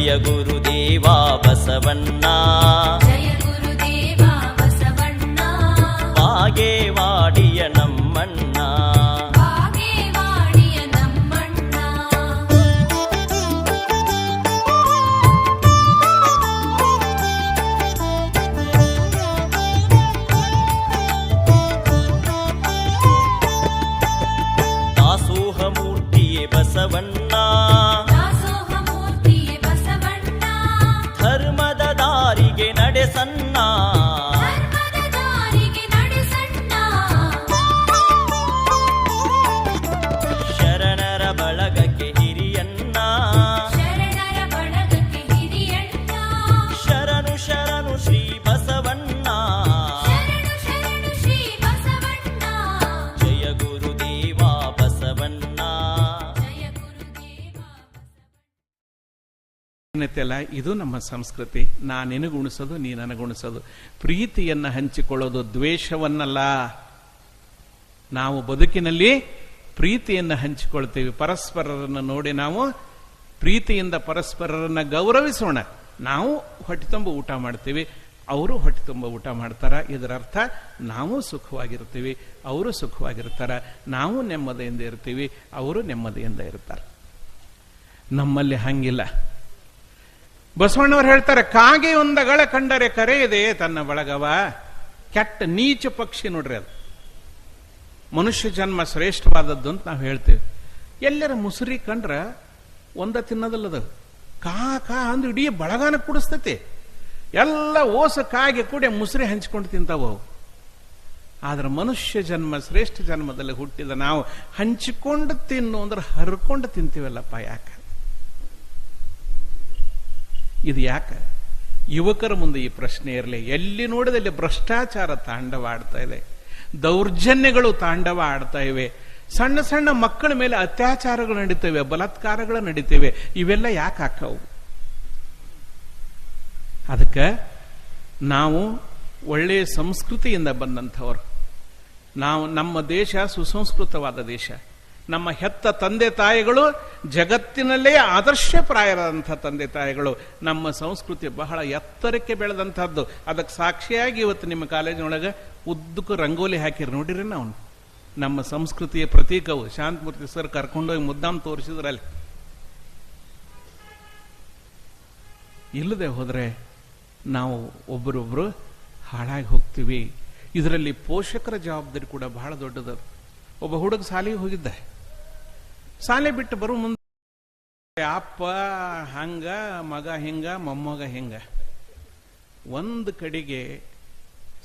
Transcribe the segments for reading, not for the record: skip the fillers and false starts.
ಜಯ ಗುರುದೇವ ಬಸವಣ್ಣ, ಜಯ ಗುರುದೇವ ಬಸವಣ್ಣ, ಬಾಗೇವಾಡಿಯ ನಮ್ಮಣ್ಣ, ಬಾಗೇವಾಡಿಯ ನಮ್ಮಣ್ಣ. ದಾಸೋಹ ಮೂರ್ತಿಯೇ ಬಸವಣ್ಣ, ದಾಸೋಹ ಮೂರ್ತಿಯೇ ಬಸವಣ್ಣ, ಧರ್ಮದ ದಾರಿಗೆ ನಡೆಸಣ್ಣ, ಧರ್ಮದ ದಾರಿಗೆ ನಡೆಸಣ್ಣ. ಶರಣರ ಬಳಗಕ್ಕೆ ಹಿರಿಯಣ್ಣ, ಶರಣರ ಬಳಗಕ್ಕೆ ಹಿರಿಯಣ್ಣ, ಶರಣು ಶರಣು ಶ್ರೀ ಬಸವಣ್ಣ, ಶರಣು ಶರಣು ಶ್ರೀ ಬಸವಣ್ಣ. ಜಯ ಗುರುದೇವ ಬಸವಣ್ಣ. ಜಯ ಗುರುದೇವ ಅಲ್ಲ, ಇದು ನಮ್ಮ ಸಂಸ್ಕೃತಿ. ನಾ ನಿನಗುಣಿಸೋದು, ನೀ ನನಗುಣಿಸೋದು, ಪ್ರೀತಿಯನ್ನ ಹಂಚಿಕೊಳ್ಳೋದು, ದ್ವೇಷವನ್ನಲ್ಲ. ನಾವು ಬದುಕಿನಲ್ಲಿ ಪ್ರೀತಿಯನ್ನ ಹಂಚಿಕೊಳ್ತೇವೆ. ಪರಸ್ಪರರನ್ನು ನೋಡಿ ನಾವು ಪ್ರೀತಿಯಿಂದ ಪರಸ್ಪರರನ್ನ ಗೌರವಿಸೋಣ. ನಾವು ಹೊಟ್ಟೆ ತುಂಬ ಊಟ ಮಾಡ್ತೀವಿ, ಅವರು ಹೊಟ್ಟೆ ತುಂಬ ಊಟ ಮಾಡ್ತಾರ. ಇದರ ಅರ್ಥ ನಾವು ಸುಖವಾಗಿರ್ತೀವಿ, ಅವರು ಸುಖವಾಗಿರ್ತಾರ. ನಾವು ನೆಮ್ಮದಿಯಿಂದ ಇರ್ತೀವಿ, ಅವರು ನೆಮ್ಮದಿಯಿಂದ ಇರ್ತಾರೆ. ನಮ್ಮಲ್ಲಿ ಹಂಗಿಲ್ಲ. ಬಸವಣ್ಣವರು ಹೇಳ್ತಾರೆ, ಕಾಗೆಯೊಂದಗಳ ಕಂಡರೆ ಕರೆಯದೆ ತನ್ನ ಬಳಗವ. ಕೆಟ್ಟ ನೀಚ ಪಕ್ಷಿ ನೋಡ್ರಿ ಅದು. ಮನುಷ್ಯ ಜನ್ಮ ಶ್ರೇಷ್ಠವಾದದ್ದು ಅಂತ ನಾವು ಹೇಳ್ತೇವೆ. ಎಲ್ಲರ ಮುಸುರಿ ಕಂಡ್ರ ಒಂದ ತಿನ್ನೋದಲ್ಲದು, ಕಾ ಕಾ ಅಂದು ಇಡೀ ಬಳಗಾನ ಕುಡಿಸ್ತೈತಿ. ಎಲ್ಲ ಓಸ ಕಾಗೆ ಕೂಡ ಮುಸುರಿ ಹಂಚಿಕೊಂಡು ತಿಂತಾವು. ಆದ್ರೆ ಮನುಷ್ಯ ಜನ್ಮ ಶ್ರೇಷ್ಠ ಜನ್ಮದಲ್ಲಿ ಹುಟ್ಟಿದ ನಾವು ಹಂಚಿಕೊಂಡು ತಿನ್ನು ಅಂದ್ರೆ ಹರ್ಕೊಂಡು ತಿಂತೀವಲ್ಲಪ್ಪ. ಯಾಕೆ ಇದು? ಯಾಕೆ? ಯುವಕರ ಮುಂದೆ ಈ ಪ್ರಶ್ನೆ ಇರಲಿ. ಎಲ್ಲಿ ನೋಡಿದಲ್ಲಿ ಭ್ರಷ್ಟಾಚಾರ ತಾಂಡವ ಆಡ್ತಾ ಇದೆ, ದೌರ್ಜನ್ಯಗಳು ತಾಂಡವ ಆಡ್ತಾ ಇವೆ, ಸಣ್ಣ ಸಣ್ಣ ಮಕ್ಕಳ ಮೇಲೆ ಅತ್ಯಾಚಾರಗಳು ನಡೀತವೆ, ಬಲಾತ್ಕಾರಗಳು ನಡೀತವೆ. ಇವೆಲ್ಲ ಯಾಕೆ ಹಾಕವು? ಅದಕ್ಕೆ ನಾವು ಒಳ್ಳೆಯ ಸಂಸ್ಕೃತಿಯಿಂದ ಬಂದಂಥವ್ರು. ನಮ್ಮ ದೇಶ ಸುಸಂಸ್ಕೃತವಾದ ದೇಶ. ನಮ್ಮ ಹೆತ್ತ ತಂದೆ ತಾಯಿಗಳು ಜಗತ್ತಿನಲ್ಲೇ ಆದರ್ಶಪ್ರಾಯರಾದಂಥ ತಂದೆ ತಾಯಿಗಳು. ನಮ್ಮ ಸಂಸ್ಕೃತಿ ಬಹಳ ಎತ್ತರಕ್ಕೆ ಬೆಳೆದಂಥದ್ದು. ಅದಕ್ಕೆ ಸಾಕ್ಷಿಯಾಗಿ ಇವತ್ತು ನಿಮ್ಮ ಕಾಲೇಜಿನೊಳಗೆ ಉದ್ದಕ್ಕೂ ರಂಗೋಲಿ ಹಾಕಿರಿ ನೋಡಿರಿ. ನಾವು ನಮ್ಮ ಸಂಸ್ಕೃತಿಯ ಪ್ರತೀಕವು ಶಾಂತಮೂರ್ತಿ ಸರ್ ಕರ್ಕೊಂಡೋಗಿ ಮುದ್ದಾಂ ತೋರಿಸಿದ್ರಲ್ಲಿ. ಇಲ್ಲದೆ ಹೋದ್ರೆ ನಾವು ಒಬ್ಬರೊಬ್ರು ಹಾಳಾಗಿ ಹೋಗ್ತೀವಿ. ಇದರಲ್ಲಿ ಪೋಷಕರ ಜವಾಬ್ದಾರಿ ಕೂಡ ಬಹಳ ದೊಡ್ಡದು. ಒಬ್ಬ ಹುಡುಗ ಶಾಲೆಗೆ ಹೋಗಿದ್ದ. ಶಾಲೆ ಬಿಟ್ಟು ಬರೋ ಮುಂದೆ ಅಪ್ಪ ಹಂಗ, ಮಗ ಹಿಂಗ, ಮೊಮ್ಮಗ ಹಿಂಗ. ಒಂದು ಕಡೆಗೆ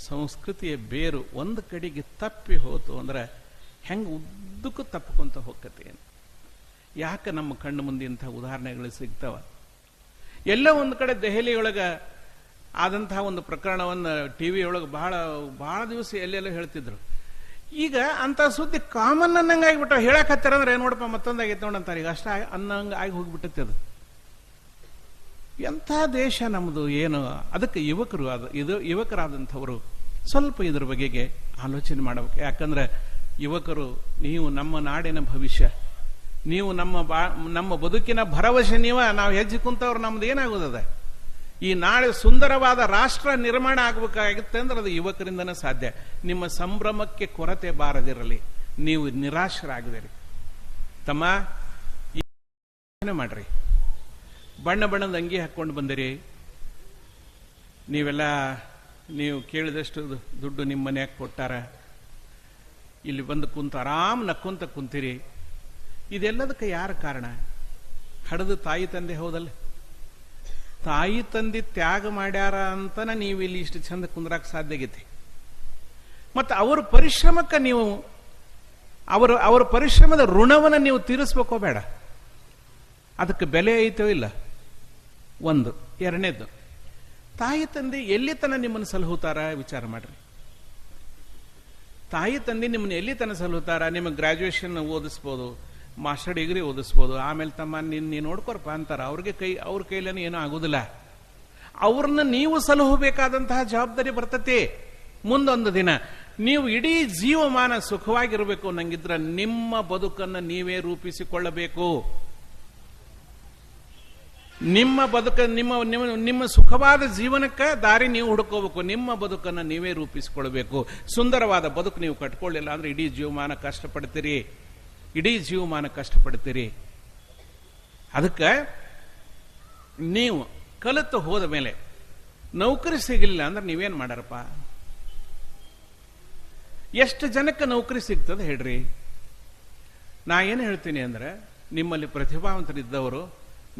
ಸಂಸ್ಕೃತಿಯ ಬೇರು ಒಂದು ಕಡೆಗೆ ತಪ್ಪಿ ಹೋತು ಅಂದ್ರೆ ಹೆಂಗ ಉದ್ದಕ್ಕೂ ತಪ್ಪಕೊಂತ ಹೋಗ್ತತೆ. ಯಾಕೆ ನಮ್ಮ ಕಣ್ಣು ಮುಂದೆ ಇಂಥ ಉದಾಹರಣೆಗಳು ಸಿಗ್ತಾವ? ಎಲ್ಲ ಒಂದು ಕಡೆ ದೆಹಲಿಯೊಳಗ ಆದಂತಹ ಒಂದು ಪ್ರಕರಣವನ್ನು ಟಿವಿ ಒಳಗೆ ಬಹಳ ಬಹಳ ದಿವಸ ಎಲ್ಲೆಲ್ಲ ಹೇಳ್ತಿದ್ರು. ಈಗ ಅಂತ ಸುದ್ದಿ ಕಾಮನ್ ಅನ್ನಂಗೆ ಆಗಿಬಿಟ್ಟ. ಹೇಳಕ್ ಹತ್ತಾರ ಅಂದ್ರೆ ನೋಡಪ್ಪ ಮತ್ತೊಂದಾಗೈತೆ ನೋಡಂತಾರೆ. ಈಗ ಅಷ್ಟ ಅನ್ನಂಗ ಆಗಿ ಹೋಗ್ಬಿಟ್ಟೈತೆ ಅದು. ಎಂಥ ದೇಶ ನಮ್ಮದು ಏನು? ಅದಕ್ಕೆ ಯುವಕರಾದಂಥವರು ಸ್ವಲ್ಪ ಇದ್ರ ಬಗೆಗೆ ಆಲೋಚನೆ ಮಾಡಬೇಕು. ಯಾಕಂದ್ರೆ ಯುವಕರು, ನೀವು ನಮ್ಮ ನಾಡಿನ ಭವಿಷ್ಯ, ನೀವು ನಮ್ಮ ಬದುಕಿನ ಭರವಸೆ. ನಾವು ಹೆಜ್ಜೆ ಕುಂತವ್ರು ನಮ್ದು ಏನಾಗೋದದ? ಈ ನಾಳೆ ಸುಂದರವಾದ ರಾಷ್ಟ್ರ ನಿರ್ಮಾಣ ಆಗಬೇಕಾಗುತ್ತೆ ಅಂದ್ರೆ ಅದು ಯುವಕರಿಂದನೇ ಸಾಧ್ಯ. ನಿಮ್ಮ ಸಂಭ್ರಮಕ್ಕೆ ಕೊರತೆ ಬಾರದಿರಲಿ, ನೀವು ನಿರಾಶರಾಗದಿರಿ. ತಮ್ಮ ಯೋಚನೆ ಮಾಡ್ರಿ. ಬಣ್ಣ ಬಣ್ಣದ ಅಂಗಿ ಹಾಕೊಂಡು ಬಂದಿರಿ. ನೀವು ಕೇಳಿದಷ್ಟು ದುಡ್ಡು ನಿಮ್ಮ ಮನೆಯಾಗ ಕೊಟ್ಟಾರ. ಇಲ್ಲಿ ಬಂದು ಕುಂತು ಆರಾಮ್ ನಕ್ಕೊಂತ ಕುಂತೀರಿ. ಇದೆಲ್ಲದಕ್ಕೆ ಯಾರ ಕಾರಣ? ಹಡದು ತಾಯಿ ತಂದೆ ಹೌದಲ್ಲ? ತಾಯಿ ತಂದೆ ತ್ಯಾಗ ಮಾಡ್ಯಾರ ಅಂತನ ನೀವು ಇಲ್ಲಿ ಇಷ್ಟು ಚಂದ ಕುಂದ್ರಾಕ ಸಾಧ್ಯ ಆಗೈತಿ. ಮತ್ತು ಅವರ ಪರಿಶ್ರಮಕ್ಕೆ ನೀವು ಅವರ ಪರಿಶ್ರಮದ ಋಣವನ್ನು ನೀವು ತೀರಿಸ್ಬೇಕೋ ಬೇಡ? ಅದಕ್ಕೆ ಬೆಲೆ ಐತೋ ಇಲ್ಲ? ಒಂದು. ಎರಡನೇದು, ತಾಯಿ ತಂದೆ ಎಲ್ಲಿ ತನ ನಿಮ್ಮನ್ನು ಸಲಹುತ್ತಾರ ವಿಚಾರ ಮಾಡ್ರಿ. ತಾಯಿ ತಂದೆ ನಿಮ್ಮನ್ನು ಎಲ್ಲಿ ತನ ಸಲಹುತ್ತಾರ? ನಿಮಗೆ ಗ್ರಾಜುಯೇಷನ್ ಓದಿಸ್ಬೋದು, ಮಾಸ್ಟರ್ ಡಿಗ್ರಿ ಓದಿಸ್ಬೋದು, ಆಮೇಲೆ ತಮ್ಮ ನೀನು ನೋಡ್ಕೊರಪ್ಪ ಅಂತಾರ. ಅವ್ರ ಕೈಲೇನೂ ಏನೂ ಆಗುದಿಲ್ಲ. ಅವ್ರನ್ನ ನೀವು ಸಲಹಬೇಕಾದಂತಹ ಜವಾಬ್ದಾರಿ ಬರ್ತತಿ. ಮುಂದೊಂದು ದಿನ ನೀವು ಇಡೀ ಜೀವಮಾನ ಸುಖವಾಗಿರಬೇಕು ನಂಗಿದ್ರ ನಿಮ್ಮ ಬದುಕನ್ನು ನೀವೇ ರೂಪಿಸಿಕೊಳ್ಳಬೇಕು. ನಿಮ್ಮ ಬದುಕ ನಿಮ್ಮ ನಿಮ್ಮ ನಿಮ್ಮ ಸುಖವಾದ ಜೀವನಕ್ಕೆ ದಾರಿ ನೀವು ಹುಡುಕೋಬೇಕು. ನಿಮ್ಮ ಬದುಕನ್ನು ನೀವೇ ರೂಪಿಸಿಕೊಳ್ಬೇಕು. ಸುಂದರವಾದ ಬದುಕು ನೀವು ಕಟ್ಕೊಳ್ಳಿಲ್ಲ ಅಂದ್ರೆ ಇಡೀ ಜೀವಮಾನ ಕಷ್ಟಪಡ್ತೀರಿ. ಅದಕ್ಕೆ ನೀವು ಕಲಿತು ಹೋದ ಮೇಲೆ ನೌಕರಿ ಸಿಗಲಿಲ್ಲ ಅಂದ್ರೆ ನೀವೇನ್ ಮಾಡಾರಪ್ಪ? ಎಷ್ಟು ಜನಕ್ಕೆ ನೌಕರಿ ಸಿಗ್ತದೆ ಹೇಳ್ರಿ? ನಾ ಏನು ಹೇಳ್ತೀನಿ ಅಂದ್ರೆ, ನಿಮ್ಮಲ್ಲಿ ಪ್ರತಿಭಾವಂತರಿದ್ದವರು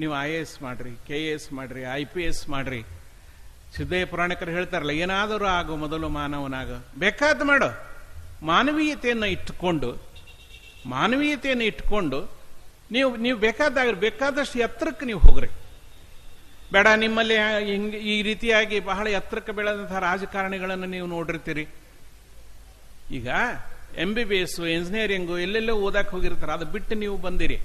ನೀವು IAS ಮಾಡ್ರಿ, KAS ಮಾಡ್ರಿ, IPS ಮಾಡ್ರಿ. ಸಿದ್ದಯ್ಯ ಪುರಾಣಿಕರು ಹೇಳ್ತಾರಲ್ಲ, ಏನಾದರೂ ಆಗು ಮೊದಲು ಮಾನವನಾಗ, ಬೇಕಾದ ಮಾಡು. ಮಾನವೀಯತೆಯನ್ನು ಇಟ್ಕೊಂಡು ನೀವು ಬೇಕಾದಷ್ಟು ಎತ್ತರಕ್ಕೆ ನೀವು ಹೋಗ್ರಿ. ಬೇಡ ನಿಮ್ಮಲ್ಲಿ ಈ ರೀತಿಯಾಗಿ ಬಹಳ ಎತ್ತರಕ್ಕೆ ಬೆಳೆದಂತಹ ರಾಜಕಾರಣಿಗಳನ್ನು ನೀವು ನೋಡಿರ್ತೀರಿ. ಈಗ MBBS ಇಂಜಿನಿಯರಿಂಗು ಎಲ್ಲೆಲ್ಲೋ ಓದಕ್ಕೆ ಹೋಗಿರ್ತಾರೆ, ಅದು ಬಿಟ್ಟು ನೀವು ಬಂದಿರಿ.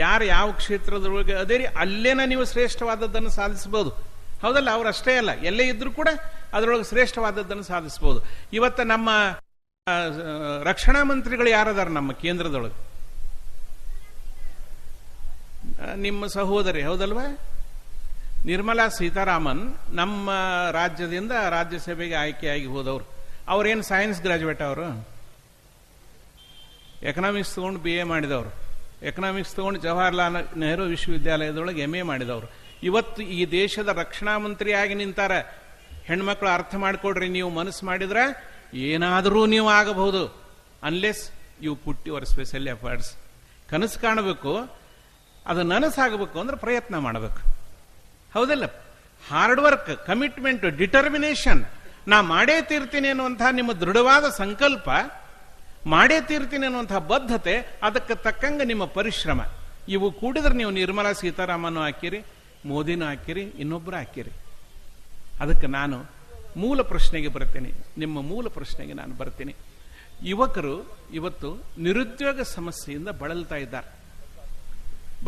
ಯಾವ ಕ್ಷೇತ್ರದೊಳಗೆ ಅದೇ ರೀ ಅಲ್ಲೇನ ನೀವು ಶ್ರೇಷ್ಠವಾದದ್ದನ್ನು ಸಾಧಿಸಬಹುದು. ಹೌದಲ್ಲ? ಅವ್ರು ಅಷ್ಟೇ ಅಲ್ಲ, ಎಲ್ಲೇ ಇದ್ರೂ ಕೂಡ ಅದರೊಳಗೆ ಶ್ರೇಷ್ಠವಾದದ್ದನ್ನು ಸಾಧಿಸಬಹುದು. ಇವತ್ತು ನಮ್ಮ ರಕ್ಷಣಾ ಮಂತ್ರಿಗಳು ಯಾರದಾರ ನಮ್ಮ ಕೇಂದ್ರದೊಳಗೆ? ನಿಮ್ಮ ಸಹೋದರಿ, ಹೌದಲ್ವಾ? ನಿರ್ಮಲಾ ಸೀತಾರಾಮನ್ ನಮ್ಮ ರಾಜ್ಯದಿಂದ ರಾಜ್ಯಸಭೆಗೆ ಆಯ್ಕೆಯಾಗಿ ಹೋದವರು. ಅವ್ರೇನು ಸೈನ್ಸ್ ಗ್ರಾಜುಯೇಟ್? ಅವರು ಎಕನಾಮಿಕ್ಸ್ ತಗೊಂಡು BA ಮಾಡಿದವರು, ಎಕನಾಮಿಕ್ಸ್ ತಗೊಂಡು ಜವಾಹರ್ಲಾಲ್ ನೆಹರು ವಿಶ್ವವಿದ್ಯಾಲಯದೊಳಗೆ MA ಮಾಡಿದವರು. ಇವತ್ತು ಈ ದೇಶದ ರಕ್ಷಣಾ ಮಂತ್ರಿಯಾಗಿ ನಿಂತಾರ. ಹೆಣ್ಮಕ್ಳು ಅರ್ಥ ಮಾಡ್ಕೊಡ್ರಿ, ನೀವು ಮನಸ್ಸು ಮಾಡಿದ್ರೆ ಏನಾದರೂ ನೀವು ಆಗಬಹುದು. Unless you put your special efforts. ಕನಸು ಕಾಣಬೇಕು, ಅದು ನನಸಾಗಬೇಕು ಅಂದ್ರೆ ಪ್ರಯತ್ನ ಮಾಡಬೇಕು. ಹೌದಲ್ಲ? Hard work, commitment, determination. ನಾ ಮಾಡೇ ತೀರ್ತೀನಿ ಅನ್ನುವಂತಹ ನಿಮ್ಮ ದೃಢವಾದ ಸಂಕಲ್ಪ, ಮಾಡೇ ತೀರ್ತೀನಿ ಅನ್ನುವಂತಹ ಬದ್ಧತೆ, ಅದಕ್ಕೆ ತಕ್ಕಂಗೆ ನಿಮ್ಮ ಪರಿಶ್ರಮ, ಇವು ಕೂಡಿದ್ರೆ ನೀವು ನಿರ್ಮಲಾ ಸೀತಾರಾಮನ್ ಹಾಕಿರಿ, ಮೋದಿನೂ ಹಾಕಿರಿ, ಇನ್ನೊಬ್ಬರು ಹಾಕಿರಿ. ಅದಕ್ಕೆ ನಾನು ಮೂಲ ಪ್ರಶ್ನೆಗೆ ಬರ್ತೀನಿ, ನಿಮ್ಮ ಮೂಲ ಪ್ರಶ್ನೆಗೆ ನಾನು ಬರ್ತೀನಿ. ಯುವಕರು ಇವತ್ತು ನಿರುದ್ಯೋಗ ಸಮಸ್ಯೆಯಿಂದ ಬಳಲ್ತಾ ಇದ್ದಾರೆ.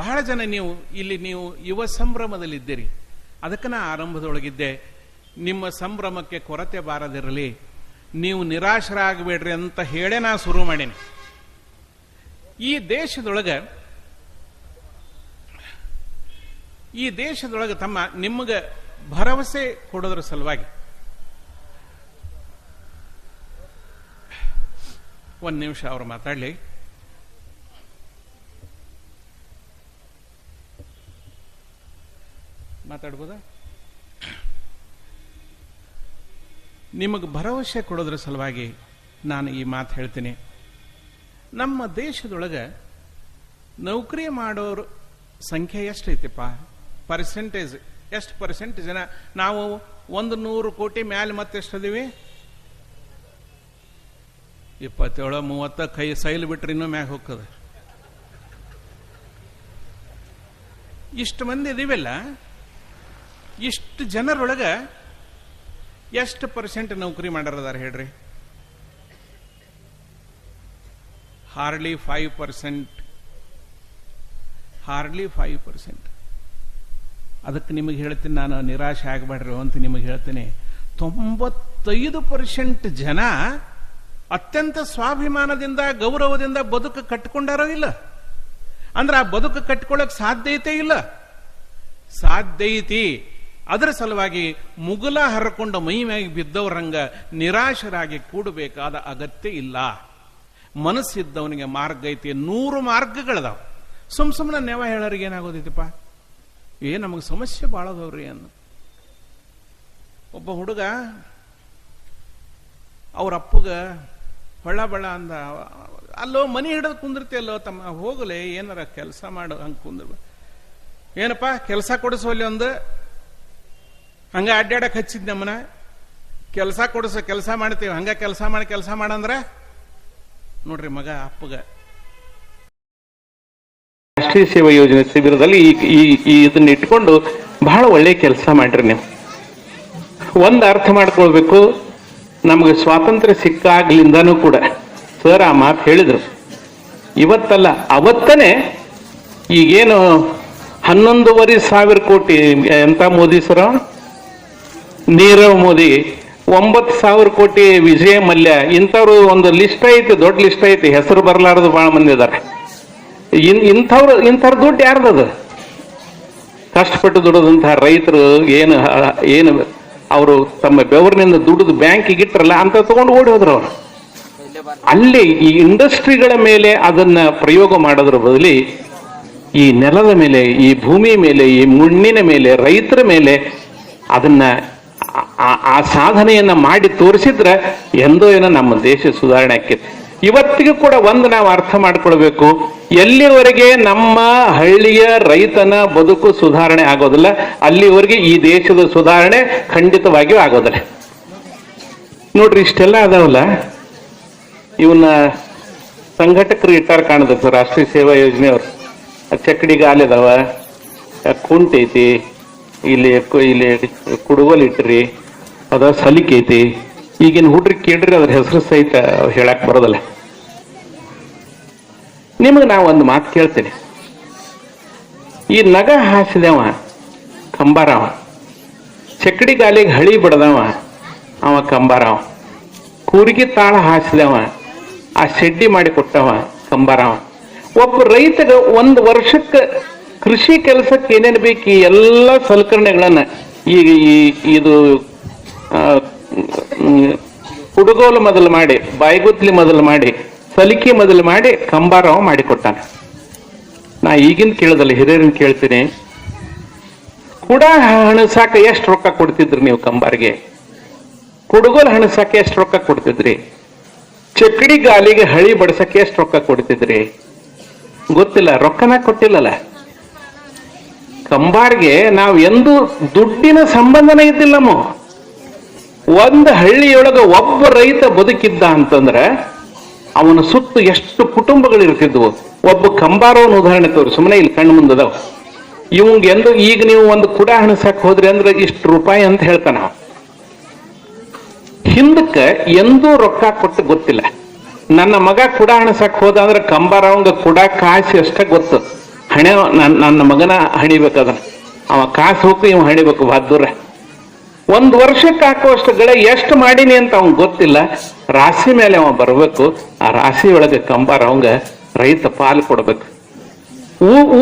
ಬಹಳ ಜನ ನೀವು ಯುವ ಸಂಭ್ರಮದಲ್ಲಿದ್ದೀರಿ. ಅದಕ್ಕೆ ನಾ ಆರಂಭದೊಳಗಿದ್ದೆ, ನಿಮ್ಮ ಸಂಭ್ರಮಕ್ಕೆ ಕೊರತೆ ಬಾರದಿರಲಿ, ನೀವು ನಿರಾಶರಾಗಬೇಡ್ರಿ ಅಂತ ಹೇಳೇ ನಾ ಶುರು ಮಾಡೀನಿ. ಈ ದೇಶದೊಳಗೆ ನಿಮಗೆ ಭರವಸೆ ಕೊಡೋದ್ರ ಸಲುವಾಗಿ ಒಂದು ನಿಮಿಷ ಅವ್ರು ಮಾತಾಡ್ಲಿ. ಮಾತಾಡ್ಬೋದಾ? ನಿಮಗೆ ಭರವಸೆ ಕೊಡೋದ್ರ ಸಲುವಾಗಿ ನಾನು ಈ ಮಾತು ಹೇಳ್ತೀನಿ. ನಮ್ಮ ದೇಶದೊಳಗೆ ನೌಕರಿ ಮಾಡೋರು ಸಂಖ್ಯೆ ಎಷ್ಟೈತಿಪ್ಪ? ಪರ್ಸೆಂಟೇಜ್ ಎಷ್ಟು ಪರ್ಸೆಂಟ್ ಜನ? ನಾವು 100 ಕೋಟಿ ಮ್ಯಾಲೆ ಮತ್ತೆಷ್ಟದೀವಿ? 27, 30 ಕೈ ಸೈಲ್ ಬಿಟ್ರೆ ಇನ್ನೂ ಮ್ಯಾಗ ಹೋಗ್ತದೆ. ಇಷ್ಟು ಮಂದಿ ಇದೀವಲ್ಲ, ಇಷ್ಟು ಜನರೊಳಗೆ ಎಷ್ಟು ಪರ್ಸೆಂಟ್ ನೌಕರಿ ಮಾಡಾರದಾರ ಹೇಳ್ರಿ? ಹಾರ್ಡ್ಲಿ 5%. ಅದಕ್ಕೆ ನಿಮಗೆ ಹೇಳ್ತೀನಿ, ನಾನು ನಿರಾಶೆ ಆಗಬೇಡ್ರಿ ಅಂತ ನಿಮಗೆ ಹೇಳ್ತೀನಿ. 95% ಜನ ಅತ್ಯಂತ ಸ್ವಾಭಿಮಾನದಿಂದ, ಗೌರವದಿಂದ ಬದುಕು ಕಟ್ಟಿಕೊಂಡಾರೋ ಇಲ್ಲ? ಅಂದ್ರೆ ಆ ಬದುಕು ಕಟ್ಕೊಳ್ಳಕ್ ಸಾಧ್ಯತೆ ಇಲ್ಲ? ಸಾಧ್ಯ ಐತಿ. ಅದರ ಸಲುವಾಗಿ ಮುಗುಲ ಹರಕೊಂಡ ಮೈ ಮ್ಯಾಗಿ ಬಿದ್ದವರಂಗ ನಿರಾಶರಾಗಿ ಕೂಡಬೇಕಾದ ಅಗತ್ಯ ಇಲ್ಲ. ಮನಸ್ಸಿದ್ದವನಿಗೆ ಮಾರ್ಗ ಐತಿ, 100 ಮಾರ್ಗಗಳದಾವ. ಸುಮ್ಮನೆ ನೆವ ಹೇಳೋರಿಗೆ ಏನಾಗೋದೈತಿಪ್ಪ? ನಮಗೆ ಸಮಸ್ಯೆ ಬಾಳದವ್ರಿ ಅನ್ನ. ಒಬ್ಬ ಹುಡುಗ ಅವ್ರ ಅಪ್ಪಗ ಬಳ್ಳ ಅಂದ, ಅಲ್ಲೋ ಮನಿ ಹಿಡಿದು ಕುಂದಿರ್ತಿಯಲ್ಲೋ ತಮ್ಮ, ಹೋಗಲೆ ಏನಾರ ಕೆಲಸ ಮಾಡು. ಹಂಗ ಕುಂದ್ರ, ಏನಪ್ಪ ಕೆಲಸ ಕೊಡಿಸೋಲ್ಲಿ ಒಂದು ಹಂಗ ಅಡ್ಡಾಡಕ್ ಹಚ್ಚಿದ್ ನಮ್ಮನ. ಕೆಲಸ ಮಾಡ್ತೀವಿ, ಹಂಗ ಕೆಲಸ ಮಾಡಂದ್ರ ನೋಡ್ರಿ ಮಗ ಅಪ್ಪಗ. ರಾಷ್ಟ್ರೀಯ ಸೇವಾ ಯೋಜನೆ ಶಿಬಿರದಲ್ಲಿ ಇದನ್ನ ಇಟ್ಕೊಂಡು ಬಹಳ ಒಳ್ಳೆ ಕೆಲಸ ಮಾಡ್ರಿ. ನೀವು ಒಂದು ಅರ್ಥ ಮಾಡ್ಕೊಳ್ಬೇಕು, ನಮ್ಗೆ ಸ್ವಾತಂತ್ರ್ಯ ಸಿಕ್ಕಾಗ್ಲಿಂದಾನೂ ಕೂಡ ಸರ್ ಆ ಮಾತು ಹೇಳಿದ್ರು. ಇವತ್ತಲ್ಲ ಅವತ್ತನೇ ಈಗೇನು 11,500 ಕೋಟಿ ಎಂತ ಮೋದಿ ಸರ, ನೀರವ್ ಮೋದಿ, 9,000 ಕೋಟಿ ವಿಜಯ ಮಲ್ಯ, ಇಂಥವ್ರು ಒಂದು ಲಿಸ್ಟ್ ಐತಿ, ದೊಡ್ಡ ಲಿಸ್ಟ್ ಐತಿ, ಹೆಸರು ಬರಲಾರದು ಬಹಳ ಮಂದಿ ಇದಾರೆ. ಇಂಥವ್ರ ದುಡ್ಡು ಯಾರ್ದದು? ಕಷ್ಟಪಟ್ಟು ದುಡಿದಂತಹ ರೈತರು ಏನು ಅವರು ತಮ್ಮ ಬೆವರಿನಿಂದ ದುಡಿದು ಬ್ಯಾಂಕಿಗೆ ಇಟ್ಟರಲ್ಲ ಅಂತ ತಗೊಂಡು ಓಡಿ ಹೋದ್ರು ಅವರು. ಅಲ್ಲಿ ಈ ಇಂಡಸ್ಟ್ರಿಗಳ ಮೇಲೆ ಅದನ್ನ ಪ್ರಯೋಗ ಮಾಡೋದ್ರ ಬದಲಿ ಈ ನೆಲದ ಮೇಲೆ, ಈ ಭೂಮಿ ಮೇಲೆ, ಈ ಮಣ್ಣಿನ ಮೇಲೆ, ರೈತರ ಮೇಲೆ ಅದನ್ನ ಆ ಸಾಧನೆಯನ್ನ ಮಾಡಿ ತೋರಿಸಿದ್ರೆ ಎಂದೋ ಏನೋ ನಮ್ಮ ದೇಶ ಸುಧಾರಣೆ ಆಕ್ಕೈತಿ. ಇವತ್ತಿಗೂ ಕೂಡ ಒಂದು ನಾವು ಅರ್ಥ ಮಾಡ್ಕೊಳ್ಬೇಕು, ಎಲ್ಲಿವರೆಗೆ ನಮ್ಮ ಹಳ್ಳಿಯ ರೈತನ ಬದುಕು ಸುಧಾರಣೆ ಆಗೋದಿಲ್ಲ ಅಲ್ಲಿವರೆಗೆ ಈ ದೇಶದ ಸುಧಾರಣೆ ಖಂಡಿತವಾಗಿಯೂ ಆಗೋದಿಲ್ಲ. ನೋಡ್ರಿ, ಇಷ್ಟೆಲ್ಲ ಅದಾವಲ್ಲ, ಇವನ್ನ ಸಂಘಟಕರು ಇಟ್ಟಾರ ಕಾಣದ ರಾಷ್ಟ್ರೀಯ ಸೇವಾ ಯೋಜನೆಯವರು. ಚಕ್ಕಡಿಗೆ ಆಲಿದಾವ, ಕುಂಟ ಐತಿ, ಇಲ್ಲಿ ಕುಡುಗೋಲ್ ಇಟ್ರಿ, ಅದ ಸಲಿಕೆ ಐತಿ. ಈಗಿನ ಹುಡ್ರಿಗೆ ಕೇಳ್ರಿ ಅದ್ರ ಹೆಸರು ಸಹಿತ ಹೇಳಕ್ ಬರೋದಲ್ಲ. ನಿಮಗೆ ನಾವು ಒಂದು ಮಾತು ಕೇಳ್ತೇನೆ. ಈ ನಗ ಹಾಸಿದವ ಕಂಬಾರವ, ಚಕ್ಕಡಿ ಗಾಲಿಗೆ ಹಳಿ ಬಡದವ ಅವ ಕಂಬಾರವ, ಕೂರಿಗೆ ತಾಳ ಹಾಸಿದವ ಆ ಶೆಡ್ಡಿ ಮಾಡಿ ಕೊಟ್ಟವ ಕಂಬಾರವ. ಒಬ್ಬ ರೈತಗ ಒಂದು ವರ್ಷಕ್ಕೆ ಕೃಷಿ ಕೆಲಸಕ್ಕೆ ಏನೇನು ಬೇಕು ಈ ಎಲ್ಲ ಸಲಕರಣೆಗಳನ್ನ ಈಗ ಇದು ಕುಡುಗೋಲು ಮೊದಲು ಮಾಡಿ, ಬಾಯಿಗುತ್ಲಿ ಮೊದಲು ಮಾಡಿ, ಸಲಿಕೆ ಮೊದಲು ಮಾಡಿ ಕಂಬಾರವ ಮಾಡಿಕೊಟ್ಟಾನೆ. ನಾ ಈಗಿನ ಕೇಳದಲ್ಲ, ಹಿರಿಯರನ್ನ ಕೇಳ್ತೀನಿ, ಕುಡ ಹಣಸಾಕ ಎಷ್ಟು ರೊಕ್ಕ ಕೊಡ್ತಿದ್ರಿ ನೀವು ಕಂಬಾರಿಗೆ? ಕುಡುಗೋಲು ಹಣಸಾಕ ಎಷ್ಟು ರೊಕ್ಕ ಕೊಡ್ತಿದ್ರಿ? ಚಕ್ಕಡಿ ಗಾಲಿಗೆ ಹಳಿ ಬಡಸಕ್ಕೆ ಎಷ್ಟು ರೊಕ್ಕ ಕೊಡ್ತಿದ್ರಿ? ಗೊತ್ತಿಲ್ಲ, ರೊಕ್ಕನ ಕೊಟ್ಟಿಲ್ಲಲ್ಲ. ಕಂಬಾರ್ಗೆ ನಾವು ಎಂದು ದುಡ್ಡಿನ ಸಂಬಂಧನೇ ಇದ್ದಿಲ್ಲ. ನಮ್ಮ ಒಂದು ಹಳ್ಳಿಯೊಳಗ ಒಬ್ಬ ರೈತ ಬದುಕಿದ್ದ ಅಂತಂದ್ರೆ ಅವನ ಸುತ್ತು ಎಷ್ಟು ಕುಟುಂಬಗಳಿರ್ತಿದ್ವು. ಒಬ್ಬ ಕಂಬಾರವನ್ನ ಉದಾಹರಣೆ ತೋರಿ, ಸುಮ್ಮನೆ ಇಲ್ಲಿ ಕಣ್ಣು ಮುಂದದವ. ಇವಂಗ ಎಂದು ಈಗ ನೀವು ಒಂದು ಕುಡ ಹಣಸಕ್ ಹೋದ್ರಿ ಅಂದ್ರೆ ಇಷ್ಟು ರೂಪಾಯಿ ಅಂತ ಹೇಳ್ತಾನ. ಹಿಂದಕ್ಕ ಎಂದೂ ರೊಕ್ಕ ಕೊಟ್ಟು ಗೊತ್ತಿಲ್ಲ. ನನ್ನ ಮಗ ಕುಡ ಹಣಸಕ್ ಹೋದ ಅಂದ್ರೆ ಕಂಬಾರವಂಗ ಕುಡ ಕಾಸಿ ಅಷ್ಟೇ ಗೊತ್ತು. ಹಣೆ ನನ್ನ ಮಗನ ಹಣಿಬೇಕದ, ಅವ ಕಾಸು ಹೋಗಿ ಇವ್ ಹಣಿಬೇಕು ಬಹದ್ದೂರ. ಒಂದು ವರ್ಷಕ್ಕೆ ಹಾಕುವಷ್ಟು ಗಳ ಎಷ್ಟು ಮಾಡೀನಿ ಅಂತ ಅವಂಗ ಗೊತ್ತಿಲ್ಲ. ರಾಶಿ ಮೇಲೆ ಅವ ಬರ್ಬೇಕು, ಆ ರಾಶಿ ಒಳಗೆ ಕಂಬಾರ ಅವಂಗ ರೈತ ಪಾಲು ಕೊಡ್ಬೇಕು.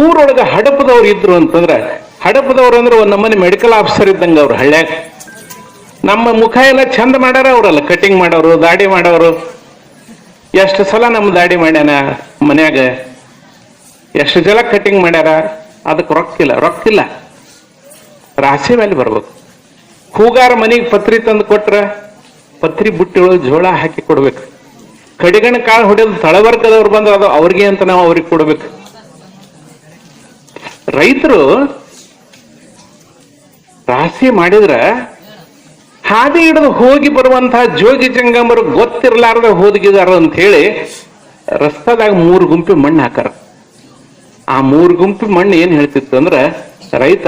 ಊರೊಳಗ ಹಡಪದವ್ರು ಇದ್ರು ಅಂತಂದ್ರ, ಹಡಪದವ್ರು ಅಂದ್ರೆ ಒಂದ್ ನಮ್ಮನೆ ಮೆಡಿಕಲ್ ಆಫೀಸರ್ ಇದ್ದಂಗ ಅವ್ರು ಹಳ್ಳ್ಯಾಗ. ನಮ್ಮ ಮುಖ ಎಲ್ಲ ಚಂದ ಮಾಡ್ಯಾರ ಅವ್ರಲ್ಲ, ಕಟಿಂಗ್ ಮಾಡೋರು, ದಾಡಿ ಮಾಡೋರು. ಎಷ್ಟು ಸಲ ನಮ್ಮ ದಾಡಿ ಮಾಡ್ಯಾನ ಮನ್ಯಾಗ, ಎಷ್ಟು ಜನ ಕಟಿಂಗ್ ಮಾಡ್ಯಾರ. ಅದಕ್ಕೆ ರೊಕ್ಕಿಲ್ಲ, ರಾಶಿ ಮೇಲೆ ಬರ್ಬೇಕು. ಹೂಗಾರ ಮನೆಗೆ ಪತ್ರಿ ತಂದು ಕೊಟ್ರ ಪತ್ರಿ ಬುಟ್ಟಿ ಒಳಗೆ ಜೋಳ ಹಾಕಿ ಕೊಡ್ಬೇಕು. ಕಡಿಗಣ ಕಾಳು ಹೊಡೆದು ತಳವರ್ಗದವ್ರು ಬಂದ್ರೆ ಅದು ಅವ್ರಿಗೆ ಅಂತ ನಾವು ಅವ್ರಿಗೆ ಕೊಡ್ಬೇಕು. ರೈತರು ರಾಶಿ ಮಾಡಿದ್ರ ಹಾದಿ ಹಿಡಿದು ಹೋಗಿ ಬರುವಂತಹ ಜೋಗಿ ಜಂಗಮರು ಗೊತ್ತಿರ್ಲಾರ್ದ ಹೋದಗಿದಾರ ಅಂತ ಹೇಳಿ ರಸ್ತಾದಾಗ 3 ಗುಂಪಿ ಮಣ್ಣು ಹಾಕಾರ. ಆ 3 ಗುಂಪಿ ಮಣ್ಣು ಏನ್ ಹೇಳ್ತಿತ್ತು ಅಂದ್ರ, ರೈತ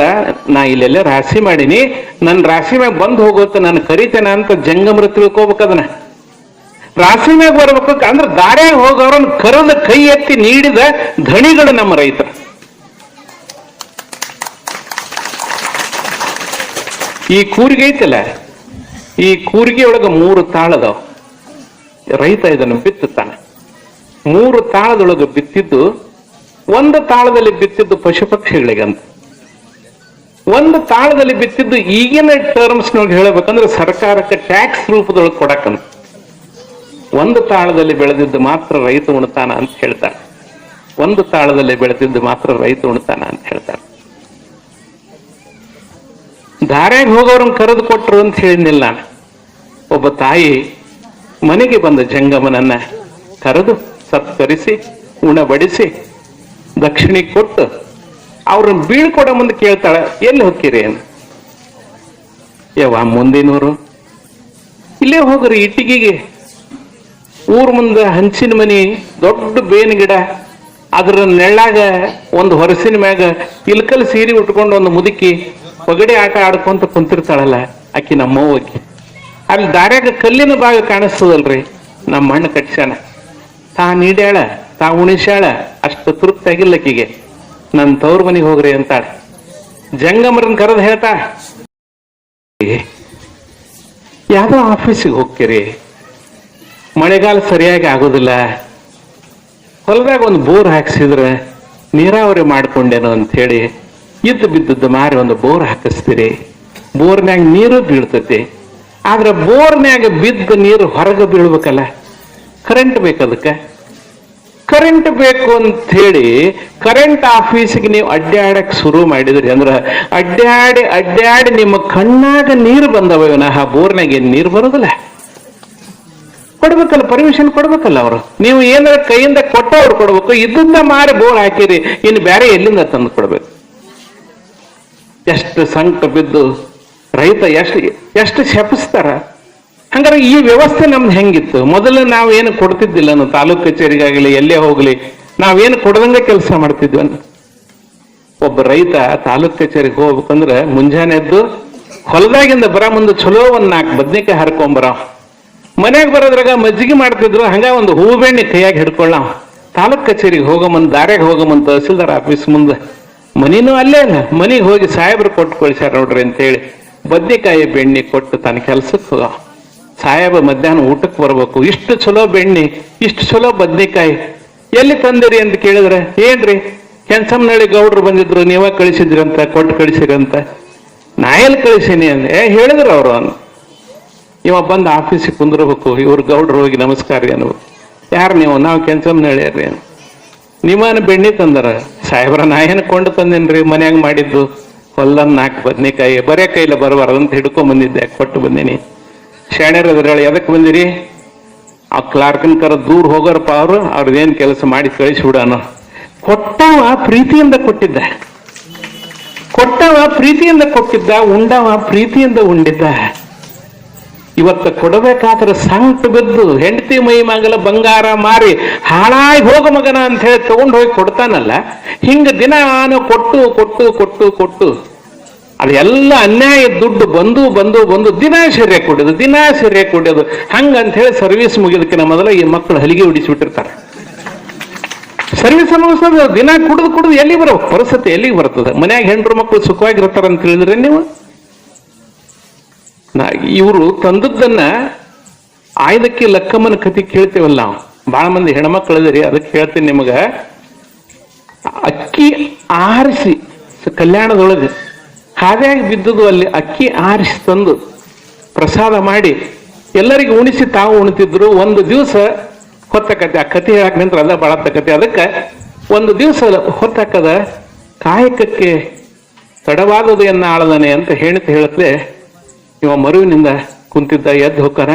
ನಾ ಇಲ್ಲೆಲ್ಲ ರಾಶಿ ಮಾಡೀನಿ, ನನ್ನ ರಾಶಿ ಮ್ಯಾಗ ಬಂದು ಹೋಗುತ್ತೆ, ನಾನು ಕರಿತೇನೆ ಅಂತ ಜಂಗಮರು ತಿಳ್ಕೋಬೇಕು. ಅದನ್ನ ರಾಶಿ ಮ್ಯಾಗ ಬರ್ಬೇಕು ಅಂದ್ರೆ ದಾರ್ಯಾಗ ಹೋಗೋರನ್ನ ಕರೆದ ಕೈ ಎತ್ತಿ ನೀಡಿದ ಧಣಿಗಳು ನಮ್ಮ ರೈತರು. ಈ ಕೂರಿಗೆ ಐತಲ್ಲ, ಈ ಕೂರಿಗೆ ಒಳಗ 3 ತಾಳದವ. ರೈತ ಇದನ್ನು ಬಿತ್ತುತ್ತಾನೆ. 3 ತಾಳದೊಳಗೆ ಬಿತ್ತಿದ್ದು, ಒಂದು ತಾಳದಲ್ಲಿ ಬಿತ್ತಿದ್ದು ಪಶು ಪಕ್ಷಿಗಳಿಗಂತ, ಒಂದು ತಾಳದಲ್ಲಿ ಬಿತ್ತಿದ್ದು ಈಗಿನ ಟರ್ಮ್ಸ್ ನೊಳಗೆ ಹೇಳಬೇಕಂದ್ರೆ ಸರ್ಕಾರಕ್ಕೆ ಟ್ಯಾಕ್ಸ್ ರೂಪದೊಳಗೆ ಕೊಡಕಂತ. ಒಂದು ತಾಳದಲ್ಲಿ ಬೆಳೆದಿದ್ದು ಮಾತ್ರ ರೈತ ಉಣ್ತಾನ ಅಂತ ಹೇಳ್ತಾರೆ. ಒಂದು ತಾಳದಲ್ಲಿ ಬೆಳೆದಿದ್ದು ಮಾತ್ರ ರೈತ ಉಣ್ತಾನ ಅಂತ ಹೇಳ್ತಾರೆ. ದಾರ್ಯಾಗ ಹೋಗೋರನ್ನ ಕರೆದು ಕೊಟ್ರು ಅಂತ ಹೇಳಿದ್ನಿಲ್ಲ ನಾನು. ಒಬ್ಬ ತಾಯಿ ಮನೆಗೆ ಬಂದ ಜಂಗಮನನ್ನ ಕರೆದು ಸತ್ಕರಿಸಿ ಉಣಬಡಿಸಿ ದಕ್ಷಿಣೆ ಕೊಟ್ಟು ಅವ್ರನ್ನ ಬೀಳ್ಕೊಡೋ ಮುಂದೆ ಕೇಳ್ತಾಳ, ಎಲ್ಲಿ ಹೋಗ್ತೀರಿ ಏನು? ಮುಂದಿನೂರು, ಇಲ್ಲೇ ಹೋಗ್ರಿ ಇಟ್ಟಿಗೆಗೆ. ಊರ್ ಮುಂದೆ ಹಂಚಿನ ಮನಿ, ದೊಡ್ಡ ಬೇವಿನ ಗಿಡ, ಅದ್ರ ನೆಳ್ಳಾಗ ಒಂದು ಹೊರಸಿನ ಮ್ಯಾಗ ಇಲ್ಕಲ್ ಸೀರೆ ಉಟ್ಕೊಂಡು ಒಂದು ಮುದುಕಿ ಪಗಡೆ ಆಟ ಆಡ್ಕೊಂತ ಕುಂತಿರ್ತಾಳಲ್ಲ, ಆಕಿ ನಮ್ಮವ್ವ. ಆಕಿ ಅಲ್ಲಿ ದಾರ್ಯಾಗ ಕಲ್ಲಿನ ಭಾಗ ಕಾಣಿಸ್ತದಲ್ರಿ, ನಮ್ಮ ಮಣ್ಣು ಕಟ್ಸ್ಯಾಣ. ತಾ ನೀಡ್ಯಾಳ, ತಾ ಉಣಿಸ್ಯಾಳ, ಅಷ್ಟು ತೃಪ್ತಿ ಆಗಿಲ್ಲ ಆಕಿಗೆ. ನನ್ನ ತವ್ರ ಮನೆಗೆ ಹೋಗ್ರಿ ಅಂತಾಳ. ಜಂಗಮರನ್ ಕರೆದು ಹೇಳ್ತಾ, ಯಾವ್ದೋ ಆಫೀಸಿಗೆ ಹೋಗ್ತೀರಿ, ಮಳೆಗಾಲ ಸರಿಯಾಗಿ ಆಗೋದಿಲ್ಲ, ಹೊಲದಾಗ ಒಂದು ಬೋರ್ ಹಾಕ್ಸಿದ್ರೆ ನೀರಾವರಿ ಮಾಡ್ಕೊಂಡೇನೋ ಅಂತ ಹೇಳಿ ಇದ್ದು ಬಿದ್ದದ್ದು ಮಾರಿ ಒಂದು ಬೋರ್ ಹಾಕಿಸ್ತೀರಿ, ಬೋರ್ನ್ಯಾಗ ನೀರು ಬೀಳ್ತೈತಿ. ಆದ್ರೆ ಬೋರ್ನ್ಯಾಗ ಬಿದ್ದ ನೀರು ಹೊರಗೆ ಬೀಳ್ಬೇಕಲ್ಲ, ಕರೆಂಟ್ ಬೇಕದಕ್ಕೆ. ಕರೆಂಟ್ ಬೇಕು ಅಂತ ಹೇಳಿ ಕರೆಂಟ್ ಆಫೀಸಿಗೆ ನೀವು ಅಡ್ಡಾಡಕ್ ಶುರು ಮಾಡಿದ್ರಿ ಅಂದ್ರೆ ಅಡ್ಡಾಡಿ ಅಡ್ಡಾಡಿ ನಿಮ್ಮ ಕಣ್ಣಾಗ ನೀರು ಬಂದವ, ವಿನಃ ಬೋರ್ನಾಗ ಏನ್ ನೀರು ಬರೋದಿಲ್ಲ. ಕೊಡ್ಬೇಕಲ್ಲ, ಪರ್ಮಿಷನ್ ಕೊಡ್ಬೇಕಲ್ಲ ಅವರು. ನೀವು ಏನಾರ ಕೈಯಿಂದ ಕೊಟ್ಟವ್ರು ಕೊಡ್ಬೇಕು, ಇದನ್ನ ಮಾರಿ ಬೋರ್ ಹಾಕಿರಿ, ಇನ್ನು ಬೇರೆ ಎಲ್ಲಿಂದ ತಂದು ಕೊಡ್ಬೇಕು? ಎಷ್ಟು ಸಂಕಟ ಬಿದ್ದು ರೈತ ಎಷ್ಟು ಶಪಿಸ್ತಾರ. ಹಂಗಾರೆ ಈ ವ್ಯವಸ್ಥೆ ನಮ್ದು ಹೆಂಗಿತ್ತು? ಮೊದಲು ನಾವೇನು ಕೊಡ್ತಿದ್ದಿಲ್ಲ, ನಾವು ತಾಲೂಕ್ ಕಚೇರಿಗಾಗಲಿ ಎಲ್ಲೇ ಹೋಗ್ಲಿ ನಾವೇನು ಕೊಡದಂಗೆ ಕೆಲಸ ಮಾಡ್ತಿದ್ವಿ. ಒಬ್ಬ ರೈತ ತಾಲೂಕ್ ಕಚೇರಿಗೆ ಹೋಗ್ಬೇಕಂದ್ರೆ ಮುಂಜಾನೆ ಎದ್ದು ಹೊಲದಾಗಿಂದ ಬರ ಮುಂದೆ ಚಲೋ ಒಂದ್ 4 ಬದ್ನಿಕಾಯಿ ಹರ್ಕೊಂಬರ, ಮನ್ಯಾಗ ಬರೋದ್ರಾಗ ಮಜ್ಜಿಗೆ ಮಾಡ್ತಿದ್ರು, ಹಂಗ ಒಂದು ಹೂ ಬೆಣ್ಣೆ ಕೈಯಾಗಿ ಹಿಡ್ಕೊಳ್ಳ ತಾಲೂಕ್ ಕಚೇರಿಗೆ ಹೋಗಮಂದ್ ದಾರ್ಯಾಗ ಹೋಗಮಂತ ತಹಸೀಲ್ದಾರ್ ಆಫೀಸ್ ಮುಂದೆ, ಮನಿನೂ ಅಲ್ಲೇ ಅಲ್ಲ, ಮನಿಗೆ ಹೋಗಿ ಸಾಹೇಬ್ರು ಕೊಟ್ಟು ಕಳಿಸ್ಯಾರ ನೋಡ್ರಿ ಅಂತೇಳಿ ಬದ್ನಿಕಾಯಿ ಬೆಣ್ಣೆ ಕೊಟ್ಟು ತನ್ನ ಕೆಲ್ಸಕ್ಕೆ ಹೋಗ. ಸಾಹೇಬ ಮಧ್ಯಾಹ್ನ ಊಟಕ್ಕೆ ಬರ್ಬೇಕು, ಇಷ್ಟು ಚಲೋ ಬೆಣ್ಣೆ, ಇಷ್ಟು ಚಲೋ ಬದ್ನಿಕಾಯಿ ಎಲ್ಲಿ ತಂದಿರಿ ಅಂತ ಕೇಳಿದ್ರೆ, ಏನ್ರಿ ಕೆಂಚಮ್ಮನಹಳ್ಳಿ ಗೌಡ್ರು ಬಂದಿದ್ರು, ನೀವ ಕಳಿಸಿದ್ರಿ ಅಂತ, ಕೊಟ್ಟು ಕಳಿಸಿರಂತ. ನಾ ಎಲ್ಲಿ ಕಳಿಸೀನಿ ಅಂದ್ರೆ ಹೇಳಿದ್ರು ಅವರು. ಇವ ಬಂದು ಆಫೀಸಿಗೆ ಕುಂದಿರ್ಬೇಕು, ಇವ್ರು ಗೌಡ್ರು ಹೋಗಿ ನಮಸ್ಕಾರ ರೀ ಅನ್ಬೇಕು. ಯಾರು ನೀವು? ನಾವು ಕೆಂಚಮ್ಮನಹಳ್ಳಿ ರೀ. ನಿಮ್ಮನ ಬೆಣ್ಣೆ ತಂದಾರ. ಸಾಹೇಬ್ರ ನಾ ಏನು ಕೊಂಡು ತಂದೇನ್ರಿ, ಮನ್ಯಾಗ ಮಾಡಿದ್ದು ಹೊಲ್ದನ್ 4 ಬದ್ನಿಕಾಯಿ, ಬರೇ ಕೈಲ ಬರಬಾರ್ದಂತ ಹಿಡ್ಕೊಂಡ್ ಬಂದಿದ್ದೆ, ಕೊಟ್ಟು ಬಂದೀನಿ. ಶಾಣ್ಯರದ್ರೇಳಿ ಎದಕ್ ಬಂದಿರಿ? ಆ ಕ್ಲಾರ್ಕನ್ ಕರ ದೂರ ಹೋಗೋರಪ್ಪ ಅವ್ರದ್ದೇನ್ ಕೆಲಸ ಮಾಡಿ ಕಳಿಸಿ ಬಿಡೋಣ. ಕೊಟ್ಟವ ಪ್ರೀತಿಯಿಂದ ಕೊಟ್ಟಿದ್ದ, ಕೊಟ್ಟವ ಪ್ರೀತಿಯಿಂದ ಕೊಟ್ಟಿದ್ದ, ಉಂಡವ ಪ್ರೀತಿಯಿಂದ ಉಂಡಿದ್ದ. ಇವತ್ತು ಕೊಡಬೇಕಾದ್ರೆ ಸಂಕಟ ಬಿದ್ದು ಹೆಂಡತಿ ಮೈ ಮಗಲ ಬಂಗಾರ ಮಾರಿ ಹಾಳಾಗಿ ಹೋಗ ಮಗನ ಅಂತ ಹೇಳಿ ತಗೊಂಡು ಹೋಗಿ ಕೊಡ್ತಾನಲ್ಲ, ಹಿಂಗ ದಿನ ಕೊಟ್ಟು ಕೊಟ್ಟು ಕೊಟ್ಟು ಕೊಟ್ಟು ಅದೆಲ್ಲ ಅನ್ಯಾಯ ದುಡ್ಡು ಬಂದು ಬಂದು ಬಂದು ದಿನಾ ಸೆರೆ ಕೊಡೋದು, ದಿನಾ ಸೆರೆ ಕೊಡೋದು. ಹಂಗಂತ ಹೇಳಿ ಸರ್ವಿಸ್ ಮುಗಿದಕ್ಕಿಂತ ಮೊದಲ ಈ ಮಕ್ಕಳು ಹಲಿಗೆ ಹೊಡಿಸಿಬಿಟ್ಟಿರ್ತಾರೆ. ಸರ್ವಿಸ್ ಅನ್ನಿಸೋದು ದಿನ ಕುಡಿದು ಎಲ್ಲಿ ಬರೋ ಪರಿಸ್ಥಿತಿ ಎಲ್ಲಿಗೆ ಬರ್ತದೆ? ಮನ್ಯಾಗ ಹೆಂಡ್ರು ಮಕ್ಕಳು ಸುಖವಾಗಿರ್ತಾರ ಅಂತ ಹೇಳಿದ್ರೆ ನೀವು, ಇವರು ತಂದದ್ದನ್ನ ಆಯ್ದಕ್ಕೆ ಲಕ್ಕಮ್ಮನ ಕತಿ ಕೇಳ್ತೇವಲ್ಲ ನಾವು. ಬಹಳ ಮಂದಿ ಹೆಣ್ಮಕ್ಳಿದ್ರಿ, ಅದಕ್ಕೆ ಹೇಳ್ತೀನಿ ನಿಮಗ. ಅಕ್ಕಿ ಆರಿಸಿ ಕಲ್ಯಾಣದೊಳಗೆ ಹಾದಿಯಾಗಿ ಬಿದ್ದುದು, ಅಲ್ಲಿ ಅಕ್ಕಿ ಆರಿಸಿ ತಂದು ಪ್ರಸಾದ ಮಾಡಿ ಎಲ್ಲರಿಗೂ ಉಣಿಸಿ ತಾವು ಉಣ್ತಿದ್ರು. ಒಂದು ದಿವಸ ಹೊತ್ತಕತೆ, ಆ ಕತೆ ಹೇಳಕ್ ನಿಂತ್ರ ಅದ ಬಾಳತ್ತ ಕತೆ. ಅದಕ್ಕೆ ಒಂದು ದಿವಸ ಹೊತ್ತಕ್ಕದ ಕಾಯಕಕ್ಕೆ ತಡವಾದದು ಎನ್ನ ಆಳದನೆ ಅಂತ ಹೇಳತ್ಲೆ ಇವ ಮರುವಿನಿಂದ ಕುಂತಿದ್ದ ಎದ್ದು ಹೋಗ್ತಾರ.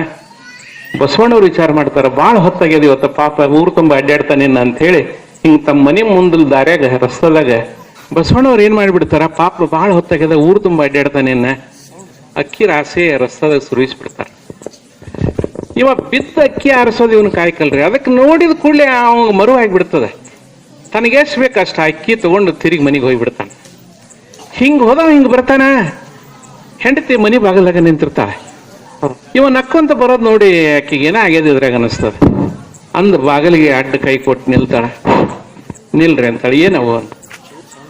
ಬಸವಣ್ಣವ್ರು ವಿಚಾರ ಮಾಡ್ತಾರ, ಭಾಳ ಹೊತ್ತಾಗ್ಯದ ಇವತ್ತ, ಪಾಪ ಊರು ತುಂಬ ಅಡ್ಡಾಡ್ತಾನೆ ಅಂತ ಹೇಳಿ ಹಿಂಗ್ ತಮ್ಮ ಮನೆ ಮುಂದಲ್ ದಾರ್ಯಾಗ ರಸ್ತದಾಗ ಬಸವಣ್ಣವ್ರು ಏನ್ ಮಾಡಿಬಿಡ್ತಾರ, ಪಾಪ ಭಾಳ ಹೊತ್ತಾಗ್ಯದ ಊರು ತುಂಬ ಅಡ್ಡಾಡ್ತಾನೆ, ಅಕ್ಕಿ ರಾಸೆ ರಸ್ತದಾಗ ಸುರಿಸ್ಬಿಡ್ತಾರ. ಇವ ಬಿದ್ದ ಅಕ್ಕಿ ಆರಿಸೋದು ಇವನು ಕಾಯ್ಕಲ್ರಿ. ಅದಕ್ಕೆ ನೋಡಿದ ಕೂಡಲೇ ಅವ ಮರು ಆಗಿಬಿಡ್ತದೆ. ತನಗೆ ಎಷ್ಟು ಬೇಕಷ್ಟ ಅಕ್ಕಿ ತಗೊಂಡು ತಿರುಗಿ ಮನೆಗೆ ಹೋಗ್ಬಿಡ್ತಾನೆ. ಹಿಂಗ್ ಹೋದವ ಹಿಂಗ್ ಬರ್ತಾನ, ಹೆಂಡತಿ ಮನಿ ಬಾಗಲಾಗ ನಿಂತಿರ್ತಾಳೆ. ಇವ ನಕ್ಕೊಂತ ಬರೋದು ನೋಡಿ ಆಕಿಗೆ ಏನ ಆಗ್ಯದ ಇದ್ರಾಗ ಅನಿಸ್ತದ. ಅಂದ್ ಬಾಗಲಿಗೆ ಅಡ್ಡ ಕೈ ಕೊಟ್ಟು ನಿಲ್ತಾಳ. ನಿಲ್ರಿ ಅಂತಾಳೆ. ಏನವು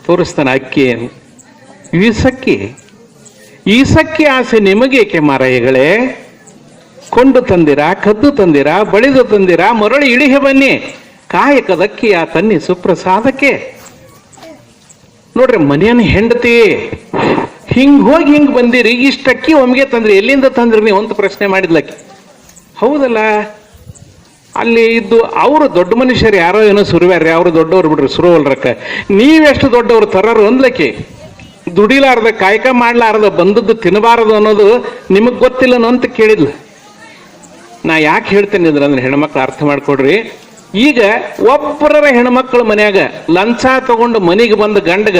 ತೋರಿಸ್ತಾನ ಅಕ್ಕಿ ಏನು. ಈ ಸಕ್ಕಿ ಆಸೆ ನಿಮಗೇಕೆ ಮಾರಾಯಿಗಳೇ? ಕೊಂಡು ತಂದಿರ, ಕದ್ದು ತಂದಿರ, ಬಳಿದು ತಂದಿರ, ಮರಳಿ ಇಳಿಹೆ ಬನ್ನಿ, ಕಾಯಕದಕ್ಕಿ ಆ ತನ್ನಿ ಸುಪ್ರಸಾದಕ್ಕೆ. ನೋಡ್ರಿ, ಮನೆಯನ್ನ ಹೆಂಡತಿ ಹಿಂಗ್ ಹೋಗಿ ಹಿಂಗ್ ಬಂದಿರಿ, ಇಷ್ಟ ಅಕ್ಕಿ ಒಮ್ಗೆ ತಂದ್ರಿ, ಎಲ್ಲಿಂದ ತಂದ್ರಿ ನೀವು ಅಂತ ಪ್ರಶ್ನೆ ಮಾಡಿದ್ಲಕ್ಕಿ. ಹೌದಲ್ಲ, ಅಲ್ಲಿ ಇದ್ದು ಅವರು ದೊಡ್ಡ ಮನುಷ್ಯರು ಯಾರೋ ಏನೋ ಸುರುವ್ಯಾರ್ರಿ, ಅವರು ದೊಡ್ಡವ್ರು ಬಿಡ್ರಿ ಸುರುವಲ್ರಕ್ಕ, ನೀವೆಷ್ಟು ದೊಡ್ಡವ್ರು ತರರು ಅಂದ್ಲಕ್ಕಿ. ದುಡಿಲಾರ್ದ ಕಾಯಕ ಮಾಡ್ಲಾರ್ದ ಬಂದದ್ದು ತಿನ್ನಬಾರದು ಅನ್ನೋದು ನಿಮಗ್ ಗೊತ್ತಿಲ್ಲನೋ ಅಂತ ಕೇಳಿದ್ಲು. ನಾ ಯಾಕೆ ಹೇಳ್ತೇನೆ ಅಂದ್ರೆ ಹೆಣ್ಮಕ್ಳು ಅರ್ಥ ಮಾಡ್ಕೊಡ್ರಿ. ಈಗ ಒಬ್ಬರ ಹೆಣ್ಮಕ್ಳು ಮನ್ಯಾಗ ಲಂಚ ತಗೊಂಡು ಮನೆಗೆ ಬಂದ ಗಂಡಗ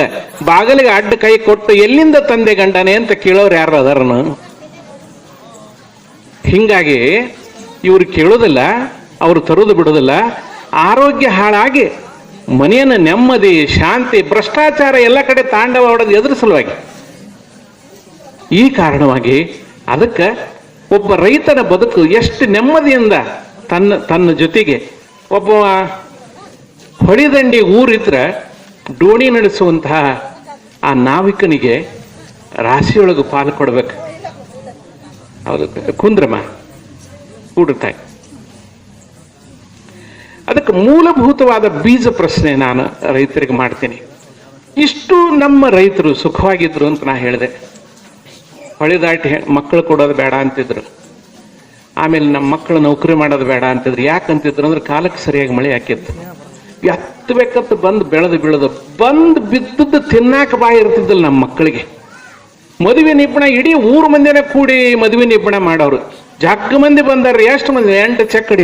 ಬಾಗಲಿಗೆ ಅಡ್ಡ ಕೈ ಕೊಟ್ಟು ಎಲ್ಲಿಂದ ತಂದೆ ಗಂಡನೆ ಅಂತ ಕೇಳೋರು ಯಾರು ಅದಾರನು? ಹಿಂಗಾಗಿ ಇವ್ರು ಕೇಳೋದಿಲ್ಲ, ಅವ್ರು ತರೋದು ಬಿಡೋದಿಲ್ಲ. ಆರೋಗ್ಯ ಹಾಳಾಗಿ ಮನೆಯನ್ನ ನೆಮ್ಮದಿ, ಶಾಂತಿ, ಭ್ರಷ್ಟಾಚಾರ ಎಲ್ಲ ಕಡೆ ತಾಂಡವ ಹೊಡೆದು ಎದುರ ಸಲುವಾಗಿ. ಈ ಕಾರಣವಾಗಿ ಅದಕ್ಕೆ ಒಬ್ಬ ರೈತನ ಬದುಕು ಎಷ್ಟು ನೆಮ್ಮದಿಯಿಂದ ತನ್ನ ಜೊತೆಗೆ ಒಬ್ಬ ಹೊಡಿದಂಡಿ ಊರಿದ್ರ ಡೋಣಿ ನಡೆಸುವಂತಹ ಆ ನಾವಿಕನಿಗೆ ರಾಶಿಯೊಳಗೆ ಪಾಲು ಕೊಡ್ಬೇಕು. ಹೌದು, ಕುಂದ್ರಮ್ಮ ಕೂಡುತ್ತಾಯಿ. ಅದಕ್ಕೆ ಮೂಲಭೂತವಾದ ಬೀಜ ಪ್ರಶ್ನೆ ನಾನು ರೈತರಿಗೆ ಮಾಡ್ತೀನಿ. ಇಷ್ಟು ನಮ್ಮ ರೈತರು ಸುಖವಾಗಿದ್ರು ಅಂತ ನಾ ಹೇಳಿದೆ. ಹೊಳೆ ದಾಟಿ ಮಕ್ಕಳು ಕೊಡೋದು ಬೇಡ ಅಂತಿದ್ರು. ಆಮೇಲೆ ನಮ್ಮ ಮಕ್ಕಳು ನೌಕರಿ ಮಾಡೋದು ಬೇಡ ಅಂತಿದ್ರು. ಯಾಕಂತಿದ್ರು ಅಂದ್ರೆ ಕಾಲಕ್ಕೆ ಸರಿಯಾಗಿ ಮಳೆ ಹಾಕಿತ್ತು. ಎತ್ತಬೇಕಂತ ಬಂದು ಬೆಳೆದು ಬಂದು ಬಿದ್ದದ್ದು ತಿನ್ನಾಕ ಬಾಯಿ ಇರ್ತಿದ್ದಿಲ್ಲ ನಮ್ಮ ಮಕ್ಕಳಿಗೆ. ಮದುವೆ ನಿಬ್ಬಣ ಇಡೀ ಊರು ಮಂದಿನ ಕೂಡಿ ಮದುವೆ ನಿಬ್ಬಣ ಮಾಡೋರು. ಜಗ್ಗ ಮಂದಿ ಬಂದಾರ. ಎಷ್ಟು ಮಂದಿ? 8 ಚಕ್ಕಡಿ.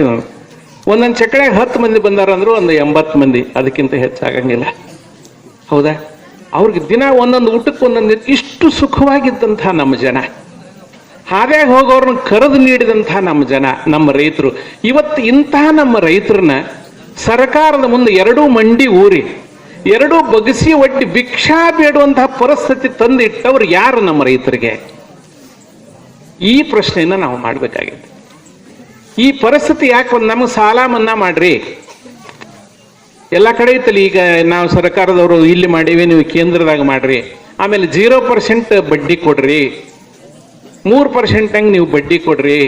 ಒಂದೊಂದು ಚಕ್ಕಡಿಯಾಗ 10 ಮಂದಿ ಬಂದಾರ ಅಂದ್ರು ಒಂದು 80 ಮಂದಿ, ಅದಕ್ಕಿಂತ ಹೆಚ್ಚಾಗಂಗಿಲ್ಲ. ಹೌದಾ? ಅವ್ರಿಗೆ ದಿನ ಒಂದೊಂದು ಊಟಕ್ಕೆ ಒಂದೊಂದು. ಇಷ್ಟು ಸುಖವಾಗಿದ್ದಂಥ ನಮ್ಮ ಜನ, ಹಾದ್ಯಾಗ ಹೋಗೋರ್ನ ಕರೆದು ನೀಡಿದಂಥ ನಮ್ಮ ಜನ, ನಮ್ಮ ರೈತರು. ಇವತ್ತು ಇಂತಹ ನಮ್ಮ ರೈತರನ್ನ ಸರ್ಕಾರದ ಮುಂದೆ 2 ಮಂಡಿ ಊರಿ 2 ಬಗಸಿ ಒಡ್ಡಿ ಭಿಕ್ಷಾ ಬೇಡುವಂತಹ ಪರಿಸ್ಥಿತಿ ತಂದು ಇಟ್ಟವ್ರು ಯಾರು ನಮ್ಮ ರೈತರಿಗೆ? ಈ ಪ್ರಶ್ನೆಯನ್ನ ನಾವು ಮಾಡಬೇಕಾಗಿದೆ. ಈ ಪರಿಸ್ಥಿತಿ ಯಾಕೆ ಬಂದು? ನಮಗೆ ಸಾಲ ಮನ್ನಾ ಮಾಡ್ರಿ, ಎಲ್ಲ ಕಡೆ ಐತಲ್ಲ. ಈಗ ನಾವು ಸರ್ಕಾರದವರು ಇಲ್ಲಿ ಮಾಡೀವಿ, ನೀವು ಕೇಂದ್ರದಾಗ ಮಾಡ್ರಿ. ಆಮೇಲೆ 0% ಬಡ್ಡಿ ಕೊಡ್ರಿ, 3% ಹಂಗೆ ನೀವು ಬಡ್ಡಿ ಕೊಡ್ರಿ.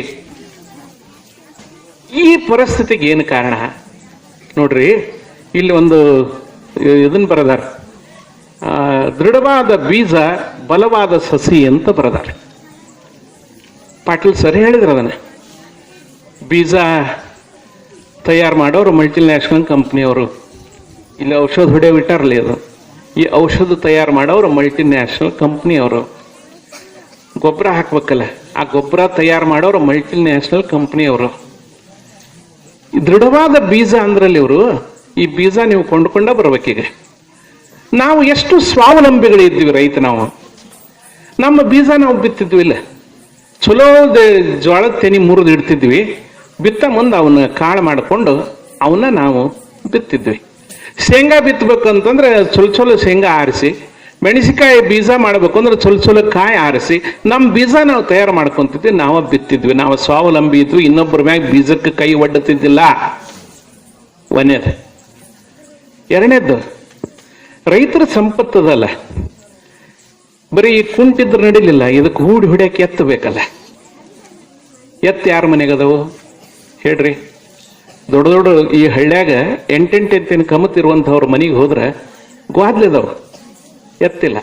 ಈ ಪರಿಸ್ಥಿತಿಗೆ ಏನು ಕಾರಣ ನೋಡ್ರಿ. ಇಲ್ಲಿ ಒಂದು ಇದನ್ನ ಬರೆದಾರ, ದೃಢವಾದ ಬೀಜ ಬಲವಾದ ಸಸಿ ಅಂತ ಬರೆದಾರ. ಪಾಟೀಲ್ ಸರಿ ಹೇಳಿದ್ರು ಅದನ್ನ. ಬೀಜ ತಯಾರು ಮಾಡೋರು ಮಲ್ಟಿನ್ಯಾಷನಲ್ ಕಂಪ್ನಿಯವರು. ಇಲ್ಲಿ ಔಷಧ ಹೊಡೆಯೋ ಬಿಟ್ಟಾರಲ್ಲ, ಅದು ಈ ಔಷಧ ತಯಾರು ಮಾಡೋರು ಮಲ್ಟಿನ್ಯಾಷನಲ್ ಕಂಪ್ನಿಯವರು. ಗೊಬ್ಬರ ಹಾಕ್ಬೇಕಲ್ಲ, ಆ ಗೊಬ್ಬರ ತಯಾರು ಮಾಡೋರು ಮಲ್ಟಿನ್ಯಾಷನಲ್ ಕಂಪ್ನಿಯವರು. ದೃಢವಾದ ಬೀಜ ಅಂದ್ರಲ್ಲಿ ಇವರು. ಈ ಬೀಜ ನೀವು ಕೊಂಡ್ಕೊಂಡ ಬರ್ಬೇಕೀಗ. ನಾವು ಎಷ್ಟು ಸ್ವಾವಲಂಬಿಗಳಿದ್ದೀವಿ ರೈತ. ನಾವು ನಮ್ಮ ಬೀಜ ನಾವು ಬಿತ್ತಿದ್ವಿ ಇಲ್ಲ, ಚಲೋ ಜೋಳದ ತೆನಿ ಮುರಿದು ಇಡ್ತಿದ್ವಿ. ಬಿತ್ತ ಮುಂದೆ ಅವನ್ನ ಕಾಳು ಮಾಡಿಕೊಂಡು ಅವನ್ನ ನಾವು ಬಿತ್ತಿದ್ವಿ. ಶೇಂಗಾ ಬಿತ್ತಬೇಕಂತಂದ್ರೆ ಚೊಲ ಶೇಂಗಾ ಆರಿಸಿ, ಮೆಣಸಿಕಾಯಿ ಬೀಜ ಮಾಡಬೇಕು ಅಂದ್ರೆ ಚೊಲ ಕಾಯಿ ಆರಿಸಿ ನಮ್ಮ ಬೀಜ ನಾವು ತಯಾರು ಮಾಡ್ಕೊಂತಿದ್ವಿ, ನಾವು ಬಿತ್ತಿದ್ವಿ. ನಾವು ಸ್ವಾವಲಂಬಿ ಇದ್ವಿ, ಇನ್ನೊಬ್ಬರ ಮ್ಯಾಗ ಬೀಜಕ್ಕೆ ಕೈ ಒಡ್ಡುತ್ತಿದ್ದಿಲ್ಲ. ಒಂದೇದು. ಎರಡನೇದ್ದು, ರೈತರ ಸಂಪತ್ತದಲ್ಲ, ಬರೀ ಕುಂಟಿದ್ರೆ ನಡಿಲಿಲ್ಲ, ಇದಕ್ಕೆ ಹೂಡಿ ಹೊಡ್ಯಕ್ಕೆ ಎತ್ತು ಬೇಕಲ್ಲ. ಎತ್ತು ಯಾರ ಮನೆಗದವು ಹೇಳ್ರಿ? ದೊಡ್ಡ ದೊಡ್ಡ ಈ ಹಳ್ಳ್ಯಾಗ 8 ಕಮತಿರುವಂಥವ್ರ ಮನೆಗೆ ಹೋದ್ರೆ ಗ್ವಾದ್ಲಿದವು, ಎತ್ತಿಲ್ಲ.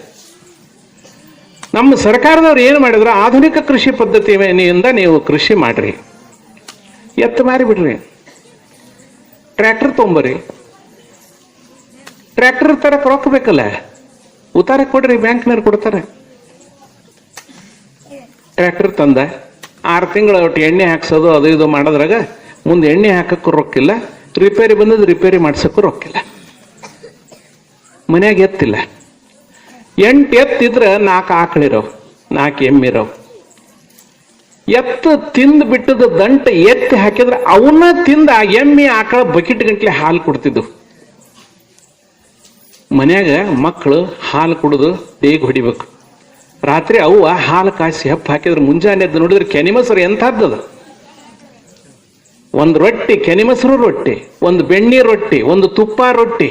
ನಮ್ಮ ಸರ್ಕಾರದವ್ರು ಏನು ಮಾಡಿದ್ರು? ಆಧುನಿಕ ಕೃಷಿ ಪದ್ಧತಿಯಿಂದ ನೀವು ಕೃಷಿ ಮಾಡ್ರಿ, ಎತ್ತು ಮಾರಿ ಬಿಡ್ರಿ, ಟ್ರ್ಯಾಕ್ಟರ್ ತೊಂಬರಿ. ಟ್ರ್ಯಾಕ್ಟರ್ ತರಕ್ ರೊಕ್ಕ ಬೇಕಲ್ಲ, ಉತ್ತಾರ ಕೊಡ್ರಿ, ಬ್ಯಾಂಕ್ನವ್ರು ಕೊಡ್ತಾರೆ. ಟ್ರ್ಯಾಕ್ಟರ್ ತಂದ 6 ತಿಂಗಳು ಒಟ್ಟು ಎಣ್ಣೆ ಹಾಕ್ಸೋದು ಅದು ಇದು ಮಾಡೋದ್ರಾಗ ಮುಂದೆ ಎಣ್ಣೆ ಹಾಕಕ್ಕೂ ರೊಕ್ಕಿಲ್ಲ, ರಿಪೇರಿ ಬಂದದ್ದು ರಿಪೇರಿ ಮಾಡ್ಸಕ್ಕೂ ರೊಕ್ಕಿಲ್ಲ. ಮನ್ಯಾಗ ಎತ್ತಿಲ್ಲ. 8 ಎತ್ತಿದ್ರೆ 4 ಆಕಳಿರವ್, 4 ಎಮ್ಮಿರವ್. ಎತ್ತು ತಿಂದು ಬಿಟ್ಟದ ದಂಟ ಎತ್ತಿ ಹಾಕಿದ್ರೆ ಅವನ್ನ ತಿಂದ ಆ ಎಮ್ಮೆ ಆಕಳ ಬಕೆಟ್ ಗಂಟ್ಲೆ ಹಾಲು ಕೊಡ್ತಿದ್ವು. ಮನ್ಯಾಗ ಮಕ್ಕಳು ಹಾಲು ಕುಡಿದು ದೇಗ್ ಹೊಡಿಬೇಕು. ರಾತ್ರಿ ಅವ್ವ ಹಾಲು ಕಾಯಿಸಿ ಹೆಪ್ಪ ಹಾಕಿದ್ರೆ ಮುಂಜಾನೆ ಎದ್ದು ನೋಡಿದ್ರೆ ಕೆನಿಮಸರು ಎಂಥದ್ದದ. ಒಂದು ರೊಟ್ಟಿ, ಕೆನಿಮಸರು ರೊಟ್ಟಿ, ಒಂದು ಬೆಣ್ಣೆ ರೊಟ್ಟಿ, ಒಂದು ತುಪ್ಪ ರೊಟ್ಟಿ,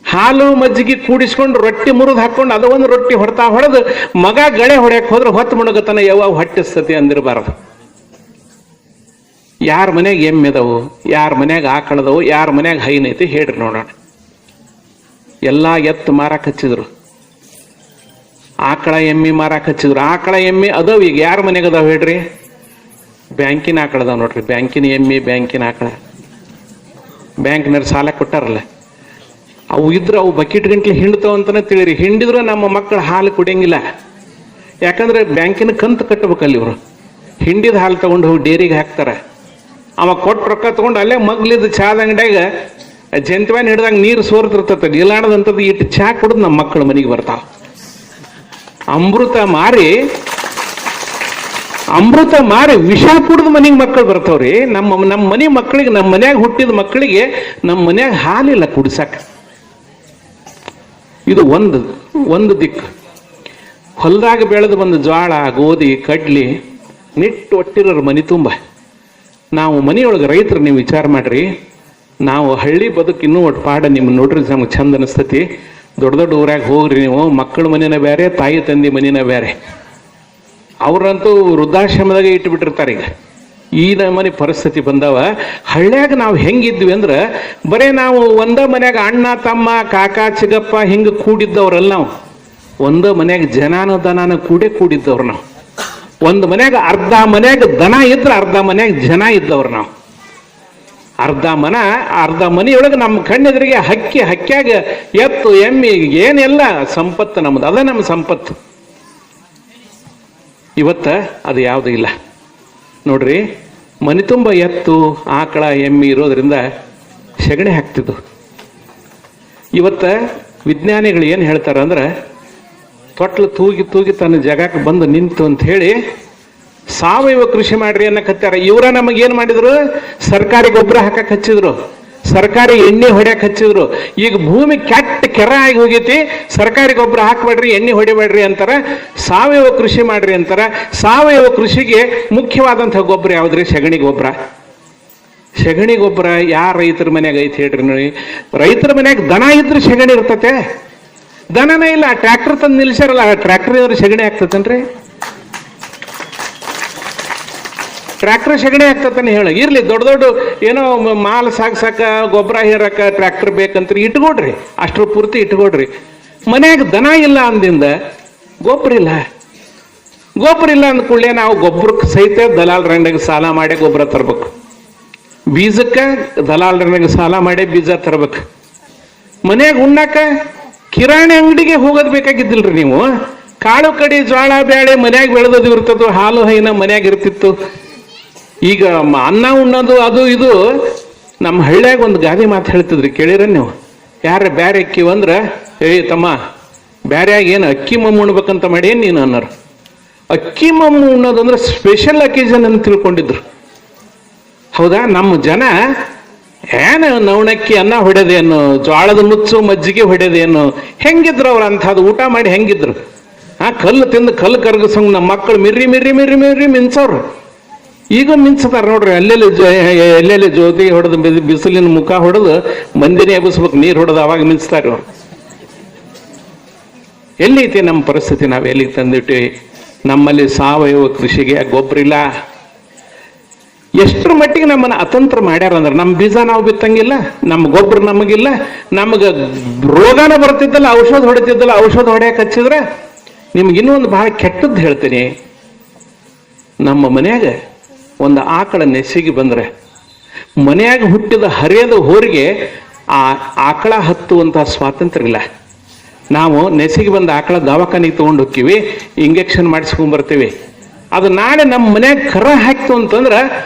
ಹಾಲು ಮಜ್ಜಿಗೆ ಕೂಡಿಸ್ಕೊಂಡು ರೊಟ್ಟಿ ಮುರಿದು ಹಾಕೊಂಡು ಅದು ಒಂದು ರೊಟ್ಟಿ ಹೊಡೆದು ಮಗ ಗಳೆ ಹೊಡ್ಯಕ್ಕೆ ಹೋದ್ರೆ ಹೊತ್ತು ಮುಣಗತನ ಯಾವ ಹೊಟ್ಟಿಸ್ತತಿ ಅಂದಿರಬಾರದು. ಯಾರ ಮನ್ಯಾಗ ಎಮ್ಮೆದವು, ಯಾರ ಮನ್ಯಾಗ ಆಕಳದವು, ಯಾರ ಮನ್ಯಾಗ ಹೈನೈತಿ ಹೇಳ್ರಿ ನೋಡೋಣ. ಎಲ್ಲ ಎತ್ತು ಮಾರಾಕ್ ಹಚ್ಚಿದ್ರು, ಆಕಳ ಎಮ್ಮಿ ಮಾರಾಕ್ ಹಚ್ಚಿದ್ರು. ಆಕಳ ಎಮ್ಮಿ ಅದಾವ ಈಗ ಯಾರ ಮನೆಗೆ ಅದಾವ ಹೇಳ್ರಿ? ಬ್ಯಾಂಕಿನ ಆಕಳದಾವ್ ನೋಡ್ರಿ, ಬ್ಯಾಂಕಿನ ಎಮ್ಮಿ, ಬ್ಯಾಂಕಿನ ಆಕಳ. ಬ್ಯಾಂಕ್ನವ್ರು ಸಾಲ ಕೊಟ್ಟಾರಲ್ಲ, ಅವು ಇದ್ರೆ ಅವು ಬಕೆಟ್ ಗಂಟ್ಲೆ ಹಿಂಡ್ತಾವ ಅಂತಾನೆ ತಿಳಿರಿ. ಹಿಂಡಿದ್ರು ನಮ್ಮ ಮಕ್ಕಳು ಹಾಲು ಕುಡಿಯಂಗಿಲ್ಲ. ಯಾಕಂದ್ರೆ ಬ್ಯಾಂಕಿನ ಕಂತು ಕಟ್ಟಬೇಕಲ್ಲಿ ಇವರು. ಹಿಂಡಿದ ಹಾಲು ತಗೊಂಡು ಹೋಗಿ ಡೇರಿಗೆ ಹಾಕ್ತಾರೆ. ಅವ ಕೊಟ್ಟು ರೊಕ್ಕ ತಗೊಂಡು ಅಲ್ಲೇ ಮಗ್ಲಿದ್ದು ಚಾದ ಅಂಗಡಿಯಾಗ ಜಂತವ್ಯಾನ್ ಹಿಡ್ದಂಗೆ ನೀರು ಸೋರ್ತಿರ್ತದ. ಇಲ್ಲಾಡದಂಥದ್ದು ಇಟ್ಟು ಚಾ ಕುಡಿದು ನಮ್ಮ ಮಕ್ಕಳು ಮನೆಗೆ ಬರ್ತಾವ. ಅಮೃತ ಮಾರಿ ವಿಷ ಕುಡಿದು ಮನೆಗೆ ಮಕ್ಕಳು ಬರ್ತಾವ್ರಿ. ನಮ್ಮ ಮನೆ ಮಕ್ಕಳಿಗೆ, ನಮ್ಮ ಮನ್ಯಾಗ ಹುಟ್ಟಿದ ಮಕ್ಕಳಿಗೆ ನಮ್ಮ ಮನ್ಯಾಗ ಹಾಲಿಲ್ಲ ಕುಡಿಸಕ್ಕೆ. ಇದು ಒಂದು ದಿಕ್ಕು. ಹೊಲದಾಗ ಬೆಳೆದು ಬಂದು ಜೋಳ, ಗೋಧಿ, ಕಡ್ಲಿ ನಿಟ್ಟು ಒಟ್ಟಿರೋರು ಮನೆ ತುಂಬ. ನಾವು ಮನೆಯೊಳಗೆ ರೈತರು ನೀವು ವಿಚಾರ ಮಾಡ್ರಿ. ನಾವು ಹಳ್ಳಿ ಬದುಕು ಇನ್ನೂ ಒಟ್ಟು ಪಾಡ ನಿಮ್ಮ ನೋಡ್ರಿ, ನಮ್ಗೆ ಚಂದ ಅನಿಸ್ತತಿ. ದೊಡ್ಡ ದೊಡ್ಡ ಊರಾಗ ಹೋಗ್ರಿ ನೀವು, ಮಕ್ಕಳ ಮನೆನ ಬೇರೆ, ತಾಯಿ ತಂದೆ ಮನೆನ ಬೇರೆ. ಅವ್ರಂತೂ ವೃದ್ಧಾಶ್ರಮದಾಗ ಇಟ್ಟು ಬಿಟ್ಟಿರ್ತಾರೆ. ಈಗ ಈ ನಮೂನಿ ಪರಿಸ್ಥಿತಿ ಬಂದವ. ಹಳ್ಳ್ಯಾಗ ನಾವು ಹೆಂಗಿದ್ವಿ ಅಂದ್ರೆ ಬರೇ ನಾವು ಒಂದ ಮನ್ಯಾಗ ಅಣ್ಣ ತಮ್ಮ ಕಾಕ ಚಿಗಪ್ಪ ಹಿಂಗೆ ಕೂಡಿದ್ದವ್ರಲ್ಲ. ನಾವು ಒಂದ ಮನ್ಯಾಗ ಜನಾನು ದನಾನು ಕೂಡಿದ್ದವ್ರು. ನಾವು ಒಂದು ಮನ್ಯಾಗ ಅರ್ಧ ಮನ್ಯಾಗ ದನ ಇದ್ರೆ ಅರ್ಧ ಮನ್ಯಾಗ ಜನ ಇದ್ದವ್ರು. ನಾವು ಅರ್ಧ ಮನೆಯೊಳಗೆ ನಮ್ಮ ಕಣ್ಣೆದುರಿಗೆ ಹಕ್ಕ್ಯಾಗ ಎತ್ತು ಎಮ್ಮಿ ಏನೆಲ್ಲ ಸಂಪತ್ತು ನಮ್ಮದು, ಅದ ನಮ್ಮ ಸಂಪತ್ತು. ಇವತ್ತ ಅದು ಯಾವುದೂ ಇಲ್ಲ ನೋಡ್ರಿ. ಮನೆ ತುಂಬ ಎತ್ತು ಆಕಳ ಎಮ್ಮಿ ಇರೋದ್ರಿಂದ ಸೆಗಣಿ ಹಾಕ್ತಿದ್ದು. ಇವತ್ತ ವಿಜ್ಞಾನಿಗಳು ಏನು ಹೇಳ್ತಾರ ಅಂದ್ರೆ ತೊಟ್ಲು ತೂಗಿ ತನ್ನ ಜಗಕ್ಕೆ ಬಂದು ನಿಂತು ಅಂತ ಹೇಳಿ ಸಾವಯವ ಕೃಷಿ ಮಾಡ್ರಿ ಅನ್ನಕತ್ತಾರ. ಇವರ ನಮಗೇನು ಮಾಡಿದ್ರು? ಸರ್ಕಾರಿ ಗೊಬ್ಬರ ಹಾಕಕ್ ಹಚ್ಚಿದ್ರು, ಸರ್ಕಾರಿ ಎಣ್ಣೆ ಹೊಡ್ಯಕ್ ಹಚ್ಚಿದ್ರು. ಈಗ ಭೂಮಿ ಕೆರ ಆಗಿ ಹೋಗೈತಿ, ಸರ್ಕಾರಿ ಗೊಬ್ಬರ ಹಾಕ್ಬೇಡ್ರಿ, ಎಣ್ಣೆ ಹೊಡಿಬೇಡ್ರಿ ಅಂತಾರ, ಸಾವಯವ ಕೃಷಿ ಮಾಡ್ರಿ ಅಂತಾರ. ಸಾವಯವ ಕೃಷಿಗೆ ಮುಖ್ಯವಾದಂತಹ ಗೊಬ್ಬರ ಯಾವ್ದ್ರಿ? ಸೆಗಣಿ ಗೊಬ್ಬರ. ಸೆಗಣಿ ಗೊಬ್ಬರ ಯಾರ ರೈತರ ಮನ್ಯಾಗ ಐತಿ ಹೇಳ್ರಿ ನೋಡಿ? ರೈತರ ಮನ್ಯಾಗ ದನ ಇದ್ರೆ ಸೆಗಣಿ ಇರ್ತತೆ, ದನನೇ ಇಲ್ಲ. ಟ್ರ್ಯಾಕ್ಟರ್ ತಂದು ನಿಲ್ಸಾರಲ್ಲ, ಟ್ರ್ಯಾಕ್ಟರ್ ಇದ್ರೆ ಸೆಗಣಿ ಆಗ್ತತನ್ರಿ? ಟ್ರ್ಯಾಕ್ಟರ್ ಸೆಗಣಿ ಆಗ್ತತಾನೆ ಹೇಳ. ಇರ್ಲಿ, ದೊಡ್ಡ ಏನೋ ಮಾಲ್ ಸಾಕ್ಸಾಕ ಗೊಬ್ಬರ ಹೇರಕ ಟ್ರ್ಯಾಕ್ಟರ್ ಬೇಕಂತ ಇಟ್ಕೊಡ್ರಿ, ಅಷ್ಟ್ರ ಪೂರ್ತಿ ಇಟ್ಕೊಡ್ರಿ. ಮನ್ಯಾಗ ದನ ಇಲ್ಲ ಅಂದಿಂದ ಗೊಬ್ಬರ ಇಲ್ಲ ಅಂದ ಕೂಡಲೇ ನಾವು ಗೊಬ್ಬರಕ್ಕೆ ಸಹಿತ ದಲಾಲರಂಗ ಸಾಲ ಮಾಡಿ ಗೊಬ್ಬರ ತರ್ಬೇಕು, ಬೀಜಕ್ಕೆ ದಲಾಲರಂಗ ಸಾಲ ಮಾಡಿ ಬೀಜ ತರ್ಬೇಕು. ಮನ್ಯಾಗ ಉಣ್ಣಾಕ ಕಿರಾಣಿ ಅಂಗಡಿಗೆ ಹೋಗೋದು ಬೇಕಾಗಿದ್ದಿಲ್ರಿ. ನೀವು ಕಾಳು ಕಡಿ ಜೋಳ ಬ್ಯಾಳೆ ಮನ್ಯಾಗ ಬೆಳೆದದು ಇರ್ತದೋ, ಹಾಲು ಹೈನ ಮನ್ಯಾಗ ಇರ್ತಿತ್ತು. ಈಗ ಅನ್ನ ಉಣ್ಣೋದು ಅದು ಇದು. ನಮ್ಮ ಹಳ್ಳ್ಯಾಗ ಒಂದು ಗಾದೆ ಮಾತು ಹೇಳ್ತಿದ್ರಿ, ಕೇಳಿರ ನೀವು? ಯಾರ ಬ್ಯಾರೆ ಅಕ್ಕಿವಂದ್ರೆ, ತಮ್ಮ ಬ್ಯಾರ್ಯಾಗ ಏನು ಅಕ್ಕಿ ಮಮ್ಮು ಉಣ್ಬೇಕಂತ ಮಾಡಿ ಏನ್ ನೀನು ಅನ್ನೋರು. ಅಕ್ಕಿ ಮಮ್ಮು ಉಣ್ಣೋದಂದ್ರೆ ಸ್ಪೆಷಲ್ ಅಕೇಜನ್ ಅಂತ ತಿಳ್ಕೊಂಡಿದ್ರು. ಹೌದಾ? ನಮ್ಮ ಜನ ಏನು ನವಣಕ್ಕಿ ಅನ್ನ ಹೊಡೆದೇನು, ಜೋಳದ ಮುಚ್ಚು ಮಜ್ಜಿಗೆ ಹೊಡೆದೇನು, ಹೆಂಗಿದ್ರು ಅವ್ರು ಅಂಥದ್ದು ಊಟ ಮಾಡಿ ಹೆಂಗಿದ್ರು? ಕಲ್ಲು ತಿಂದು ಕಲ್ಲು ಕರಗಿಸಂಗ್ ನಮ್ಮ ಮಕ್ಕಳು ಮಿರ್ರಿ ಮಿಂಚವ್ರು. ಈಗ ಮಿಂಚ್ತಾರ ನೋಡ್ರಿ. ಎಲ್ಲೆಲ್ಲಿ ಜ್ಯೋತಿ ಹೊಡೆದು ಬಿಸಿಲಿನ ಮುಖ ಹೊಡೆದು ಮಂದಿನೇ ಎಬ್ಬಿಸ್ಬೇಕು, ನೀರು ಹೊಡೆದು ಅವಾಗ ಮಿಂಚ್ತಾರ ಅವ್ರು. ಎಲ್ಲೈತಿ ನಮ್ಮ ಪರಿಸ್ಥಿತಿ? ನಾವು ಎಲ್ಲಿಗೆ ತಂದಿಟ್ಟಿವಿ? ನಮ್ಮಲ್ಲಿ ಸಾವಯವ ಕೃಷಿಗೆ ಗೊಬ್ಬರ ಇಲ್ಲ. ಎಷ್ಟರ ಮಟ್ಟಿಗೆ ನಮ್ಮನ್ನ ಅತಂತ್ರ ಮಾಡ್ಯಾರ ಅಂದ್ರೆ, ನಮ್ಮ ಬೀಜ ನಾವು ಬಿತ್ತಂಗಿಲ್ಲ, ನಮ್ಮ ಗೊಬ್ಬರ ನಮಗಿಲ್ಲ, ನಮಗೆ ರೋಗನ ಬರ್ತಿದ್ದಲ್ಲ, ಔಷಧ ಹೊಡಿತಿದ್ದಲ್ಲ, ಔಷಧ ಹೊಡ್ಯಾಕ ಹಚ್ಚಿದ್ರೆ. ನಿಮ್ಗೆ ಇನ್ನೊಂದು ಬಹಳ ಕೆಟ್ಟದ್ದು ಹೇಳ್ತೀನಿ. ನಮ್ಮ ಮನ್ಯಾಗ ಒಂದು ಆಕಳ ನೆಸಿಗೆ ಬಂದ್ರೆ ಮನ್ಯಾಗ ಹುಟ್ಟಿದ ಹರಿಯದ ಹೋರಿಗೆ ಆ ಆಕಳ ಹತ್ತುವಂತಹ ಸ್ವಾತಂತ್ರ್ಯ ಇಲ್ಲ. ನಾವು ನೆಸಿಗೆ ಬಂದ ಆಕಳ ದವಾಖಾನಿಗೆ ತಗೊಂಡು ಹೋಗ್ತೀವಿ, ಇಂಜೆಕ್ಷನ್ ಮಾಡಿಸ್ಕೊಂಡ್ ಬರ್ತೀವಿ. ಅದು ನಾಳೆ ನಮ್ಮ ಮನ್ಯಾಗ ಕರ ಹಾಕ್ತು ಅಂತಂದ್ರೆ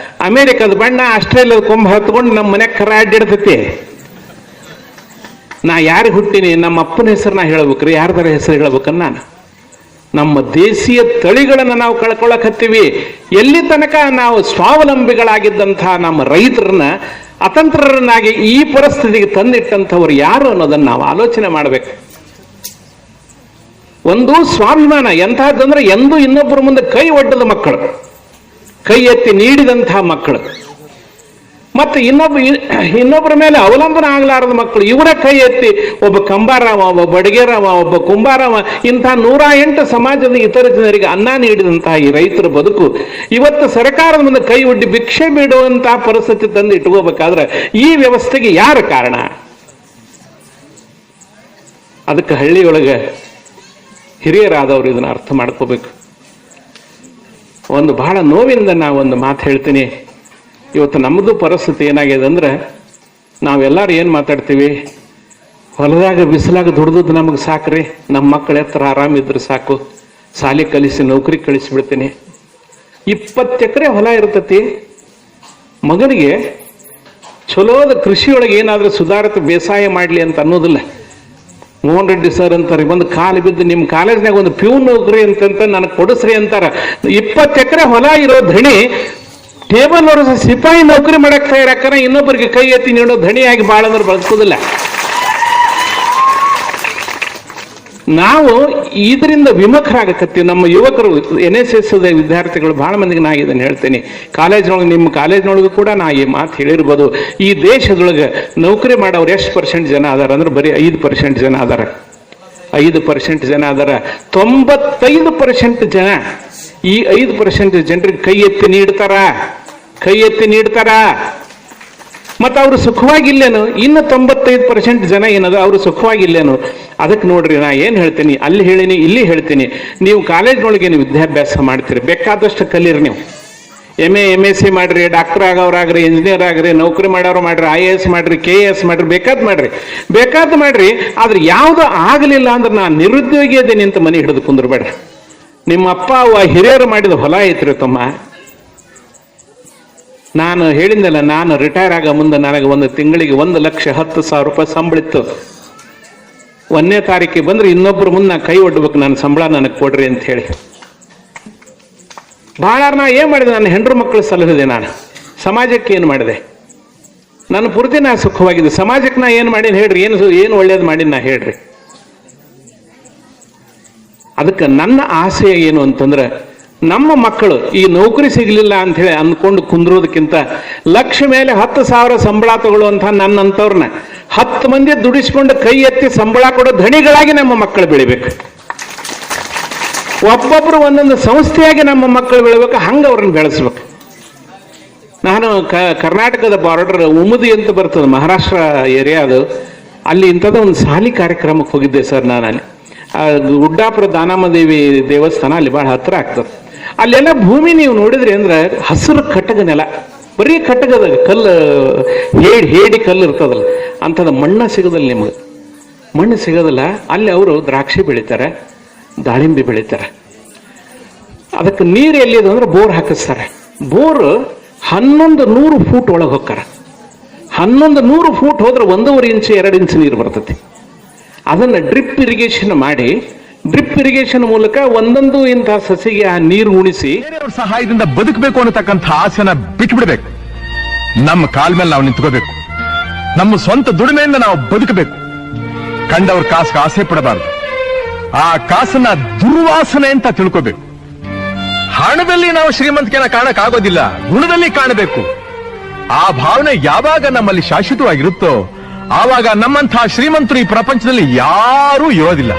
ಅಮೇರಿಕದ ಬಣ್ಣ ಆಸ್ಟ್ರೇಲಿಯಾದ ಕೊಂಬ ಹತ್ಕೊಂಡು ನಮ್ಮ ಮನ್ಯಾಗ ಕರ ಅಡ್ಡಿಡ್ತೈತಿ. ನಾ ಯಾರಿಗೆ ಹುಟ್ಟಿನಿ? ನಮ್ಮ ಅಪ್ಪನ ಹೆಸರು ನಾ ಹೇಳ್ಬೇಕ್ರಿ, ಯಾರ್ದಾರ ಹೆಸರು ಹೇಳ್ಬೇಕನ್ನ ನಾನು? ನಮ್ಮ ದೇಶೀಯ ತಳಿಗಳನ್ನು ನಾವು ಕಳ್ಕೊಳಕ್ ಹತ್ತೀವಿ. ಎಲ್ಲಿ ತನಕ ನಾವು ಸ್ವಾವಲಂಬಿಗಳಾಗಿದ್ದಂತಹ ನಮ್ಮ ರೈತರನ್ನ ಅತಂತ್ರರನ್ನಾಗಿ ಈ ಪರಿಸ್ಥಿತಿಗೆ ತಂದಿಟ್ಟಂಥವ್ರು ಯಾರು ಅನ್ನೋದನ್ನ ನಾವು ಆಲೋಚನೆ ಮಾಡ್ಬೇಕು. ಒಂದು ಸ್ವಾಭಿಮಾನ ಎಂತಹದ್ದಂದ್ರೆ, ಎಂದೂ ಇನ್ನೊಬ್ಬರ ಮುಂದೆ ಕೈ ಒಡ್ಡದ ಮಕ್ಕಳು, ಕೈ ಎತ್ತಿ ನೀಡಿದಂತಹ ಮಕ್ಕಳು, ಮತ್ತೆ ಇನ್ನೊಬ್ಬರ ಮೇಲೆ ಅವಲಂಬನ ಆಗ್ಲಾರದ ಮಕ್ಕಳು. ಇವರ ಕೈ ಎತ್ತಿ ಒಬ್ಬ ಕಂಬಾರವ, ಒಬ್ಬ ಬಡಗೇರವ, ಒಬ್ಬ ಕುಂಬಾರವ, ಇಂಥ 108 ಸಮಾಜದ ಇತರ ಜನರಿಗೆ ಅನ್ನ ನೀಡಿದಂತಹ ಈ ರೈತರ ಬದುಕು ಇವತ್ತು ಸರ್ಕಾರದ ಮುಂದೆ ಕೈ ಒಡ್ಡಿ ಭಿಕ್ಷೆ ಬಿಡುವಂತಹ ಪರಿಸ್ಥಿತಿ ತಂದು ಇಟ್ಕೋಬೇಕಾದ್ರೆ ಈ ವ್ಯವಸ್ಥೆಗೆ ಯಾರು ಕಾರಣ? ಅದಕ್ಕೆ ಹಳ್ಳಿಯೊಳಗೆ ಹಿರಿಯರಾದವರು ಇದನ್ನ ಅರ್ಥ ಮಾಡ್ಕೋಬೇಕು. ಒಂದು ಬಹಳ ನೋವಿಂದ ನಾವೊಂದು ಮಾತು ಹೇಳ್ತೀನಿ. ಇವತ್ತು ನಮ್ಮದು ಪರಿಸ್ಥಿತಿ ಏನಾಗಿದೆ ಅಂದ್ರೆ, ನಾವೆಲ್ಲರೂ ಏನು ಮಾತಾಡ್ತೀವಿ? ಹೊಲದಾಗ ಬಿಸಿಲಾಗ ದುಡ್ದು ನಮಗೆ ಸಾಕ್ರಿ, ನಮ್ಮ ಮಕ್ಕಳ ಹತ್ರ ಆರಾಮಿದ್ರೆ ಸಾಕು, ಶಾಲೆ ಕಲಿಸಿ ನೌಕರಿ ಕಳಿಸಿಬಿಡ್ತೀನಿ. 20 ಎಕರೆ ಹೊಲ ಇರ್ತತಿ. ಮಗನಿಗೆ ಚಲೋದ ಕೃಷಿಯೊಳಗೆ ಏನಾದರೂ ಸುಧಾರಿತ ಬೇಸಾಯ ಮಾಡಲಿ ಅಂತ ಅನ್ನೋದಿಲ್ಲ. ಮೋಹನ್ ರೆಡ್ಡಿ ಸರ್ ಅಂತಾರೆ, ಒಂದು ಕಾಲು ಬಿದ್ದು ನಿಮ್ಮ ಕಾಲೇಜ್ನಾಗ ಒಂದು ಪ್ಯೂನ್ ನೌಕರಿ ಅಂತಂತ ನನಗೆ ಕೊಡಿಸ್ರಿ ಅಂತಾರ. 20 ಎಕರೆ ಹೊಲ ಇರೋ ಧಣಿ ಟೇಬಲ್ ಹೊರಸ ಸಿಪಾಯಿ ನೌಕರಿ ಮಾಡಕ್ ತಯಾರಾಕರ, ಇನ್ನೊಬ್ಬರಿಗೆ ಕೈ ಎತ್ತಿ ನೀಡೋ ಧಣಿಯಾಗಿ ಬಾಳಂದ್ರೆ ಬದುಕುದಿಲ್ಲ. ನಾವು ಇದರಿಂದ ವಿಮುಖರಾಗಕತ್ತೀವಿ. ನಮ್ಮ ಯುವಕರು NSS ವಿದ್ಯಾರ್ಥಿಗಳು ಬಹಳ ಮಂದಿಗೆ ನಾ ಇದನ್ನು ಹೇಳ್ತೇನೆ. ಕಾಲೇಜ್ನೊಳಗೆ, ನಿಮ್ಮ ಕಾಲೇಜ್ನೊಳಗೂ ಕೂಡ ನಾ ಈ ಮಾತು ಹೇಳಿರ್ಬೋದು. ಈ ದೇಶದೊಳಗೆ ನೌಕರಿ ಮಾಡೋರು ಎಷ್ಟು % ಜನ ಅದಾರ ಅಂದ್ರೆ ಬರೀ 5% ಜನ ಅದಾರ. 5% ಜನ ಅದಾರ. 95% ಜನ ಈ 5% ಜನರಿಗೆ ಕೈ ಎತ್ತಿ ನೀಡ್ತಾರ. ಕೈ ಎತ್ತಿ ನೀಡ್ತಾರ? ಮತ್ತು ಅವರು ಸುಖವಾಗಿಲ್ಲೇನು? ಇನ್ನು 95% ಜನ ಏನದ ಅವರು ಸುಖವಾಗಿಲ್ಲೇನು? ಅದಕ್ಕೆ ನೋಡ್ರಿ, ನಾ ಏನು ಹೇಳ್ತೀನಿ, ಅಲ್ಲಿ ಹೇಳಿನಿ ಇಲ್ಲಿ ಹೇಳ್ತೀನಿ, ನೀವು ಕಾಲೇಜ್ನೊಳಗೆ ನೀವು ವಿದ್ಯಾಭ್ಯಾಸ ಮಾಡ್ತೀರಿ, ಬೇಕಾದಷ್ಟು ಕಲೀರಿ. ನೀವು MSc ಮಾಡ್ರಿ, ಡಾಕ್ಟರ್ ಆಗೋರಾಗ್ರಿ, ಇಂಜಿನಿಯರ್ ಆಗ್ರಿ, ನೌಕರಿ ಮಾಡೋರು ಮಾಡ್ರಿ, IAS ಮಾಡ್ರಿ, KS ಮಾಡ್ರಿ, ಬೇಕಾದ್ ಮಾಡ್ರಿ. ಆದ್ರೆ ಯಾವುದು ಆಗಲಿಲ್ಲ ಅಂದ್ರೆ ನಾನು ನಿರುದ್ಯೋಗಿ ಅದೇನಿ ಅಂತ ಮನೆ ಹಿಡಿದು ಕುಂದ್ರಬೇಡ್ರಿ. ನಿಮ್ಮ ಅಪ್ಪ ಅವ್ವ ಹಿರಿಯರು ಮಾಡಿದ ಹೊಲ ಐತ್ರಿ ತಮ್ಮ. ನಾನು ಹೇಳಿದ್ನಲ್ಲ, ನಾನು ರಿಟೈರ್ ಆಗ ಮುಂದೆ ನನಗೆ ಒಂದು ತಿಂಗಳಿಗೆ 1,10,000 ರೂಪಾಯಿ ಸಂಬಳ ಇತ್ತು. 1ನೇ ತಾರೀಕಿಗೆ ಬಂದ್ರೆ ಇನ್ನೊಬ್ರು ಮುಂದೆ ನಾ ಕೈ ಒಡ್ಬೇಕು, ನನ್ನ ಸಂಬಳ ನನಗೆ ಕೊಡ್ರಿ ಅಂತ ಹೇಳಿ. ಬಹಳ ನಾ ಏನು ಮಾಡಿದೆ, ನನ್ನ ಹೆಂಡ್ರು ಮಕ್ಕಳು ಸಲಹಿದೆ, ನಾನು ಸಮಾಜಕ್ಕೆ ಏನು ಮಾಡಿದೆ, ನನ್ನ ಪೂರ್ತಿ ನಾ ಸುಖವಾಗಿದೆ. ಸಮಾಜಕ್ಕೆ ನಾ ಏನು ಮಾಡೀನಿ ಹೇಳ್ರಿ, ಏನು ಒಳ್ಳೇದು ಮಾಡೀನಿ ನಾ ಹೇಳ್ರಿ. ಅದಕ್ಕೆ ನನ್ನ ಆಸೆ ಏನು ಅಂತಂದ್ರೆ, ನಮ್ಮ ಮಕ್ಕಳು ಈ ನೌಕರಿ ಸಿಗಲಿಲ್ಲ ಅಂತ ಹೇಳಿ ಅಂದ್ಕೊಂಡು ಕುಂದ್ರೋದಕ್ಕಿಂತ ಲಕ್ಷ ಮೇಲೆ 10,000 ಸಂಬಳ ತಗೊಳ್ಳುವಂಥ ನನ್ನಂಥವ್ರನ್ನ 10 ಮಂದಿ ದುಡಿಸ್ಕೊಂಡು ಕೈ ಎತ್ತಿ ಸಂಬಳ ಕೊಡೋ ಧಣಿಗಳಾಗಿ ನಮ್ಮ ಮಕ್ಕಳು ಬೆಳಿಬೇಕು. ಒಬ್ಬೊಬ್ರು ಒಂದೊಂದು ಸಂಸ್ಥೆಯಾಗಿ ನಮ್ಮ ಮಕ್ಕಳು ಬೆಳಿಬೇಕು, ಹಂಗೆ ಅವ್ರನ್ನ ಬೆಳೆಸ್ಬೇಕು. ನಾನು ಕರ್ನಾಟಕದ ಬಾರ್ಡರ್ ಉಮದಿ ಅಂತ ಬರ್ತದೆ, ಮಹಾರಾಷ್ಟ್ರ ಏರಿಯಾ ಅದು. ಅಲ್ಲಿ ಇಂಥದ್ದು ಒಂದು ಸಾಲಿ ಕಾರ್ಯಕ್ರಮಕ್ಕೆ ಹೋಗಿದ್ದೆ ಸರ್. ನಾನು ಅಲ್ಲಿ ಗುಡ್ಡಾಪುರ ದಾನಮ್ಮದೇವಿ ದೇವಸ್ಥಾನ ಅಲ್ಲಿ ಭಾಳ ಹತ್ತಿರ ಆಗ್ತದೆ. ಅಲ್ಲೆಲ್ಲ ಭೂಮಿ ನೀವು ನೋಡಿದ್ರಿ ಅಂದ್ರೆ ಹಸಿರು ಕಟ್ಟಗ ನೆಲ, ಬರೀ ಕಟ್ಟಗದ ಕಲ್ಲು, ಹೇಡಿ ಕಲ್ಲು ಇರ್ತದಲ್ಲ, ಅಂಥದ್ದು ಮಣ್ಣು ಸಿಗೋದಿಲ್ಲ ನಿಮಗೆ, ಮಣ್ಣು ಸಿಗೋದಿಲ್ಲ. ಅಲ್ಲಿ ಅವರು ದ್ರಾಕ್ಷಿ ಬೆಳಿತಾರೆ, ದಾಳಿಂಬೆ ಬೆಳಿತಾರೆ. ಅದಕ್ಕೆ ನೀರು ಎಲ್ಲಿದೆ ಅಂದ್ರೆ ಬೋರ್ ಹಾಕಿಸ್ತಾರೆ. ಬೋರ್ 1100 ಫೂಟ್ ಒಳಗೆ ಹೋಗ್ತಾರೆ. 1100 ಫೂಟ್ ಹೋದ್ರೆ 1.5 ಇಂಚು 2 ಇಂಚು ನೀರು ಬರ್ತೈತಿ. ಅದನ್ನು ಡ್ರಿಪ್ ಇರಿಗೇಷನ್ ಮಾಡಿ, ಡ್ರಿಪ್ ಇರಿಗೇಷನ್ ಮೂಲಕ ಒಂದೊಂದು ಇಂತಹ ಸಸಿಗೆ ಆ ನೀರು ಉಣಿಸಿ ಬೇರೆಯವ್ರ ಸಹಾಯದಿಂದ ಬದುಕಬೇಕು ಅನ್ನತಕ್ಕಂಥ ಆಸೆನ ಬಿಟ್ಬಿಡ್ಬೇಕು. ನಮ್ಮ ಕಾಲ ಮೇಲೆ ನಾವು ನಿಂತ್ಕೋಬೇಕು. ನಮ್ಮ ಸ್ವಂತ ದುಡಿಮೆಯಿಂದ ನಾವು ಬದುಕಬೇಕು. ಕಂಡವ್ರ ಕಾಸಿಗೆ ಆಸೆ ಪಡಬಾರದು. ಆ ಕಾಸನ್ನ ದುರ್ವಾಸನೆ ಅಂತ ತಿಳ್ಕೋಬೇಕು. ಹಣದಲ್ಲಿ ನಾವು ಶ್ರೀಮಂತಿಕೆನ ಕಾಣಕ್ ಆಗೋದಿಲ್ಲ, ಗುಣದಲ್ಲಿ ಕಾಣಬೇಕು. ಆ ಭಾವನೆ ಯಾವಾಗ ನಮ್ಮಲ್ಲಿ ಶಾಶ್ವತವಾಗಿರುತ್ತೋ ಆವಾಗ ನಮ್ಮಂತಹ ಶ್ರೀಮಂತರು ಈ ಪ್ರಪಂಚದಲ್ಲಿ ಯಾರೂ ಇರೋದಿಲ್ಲ.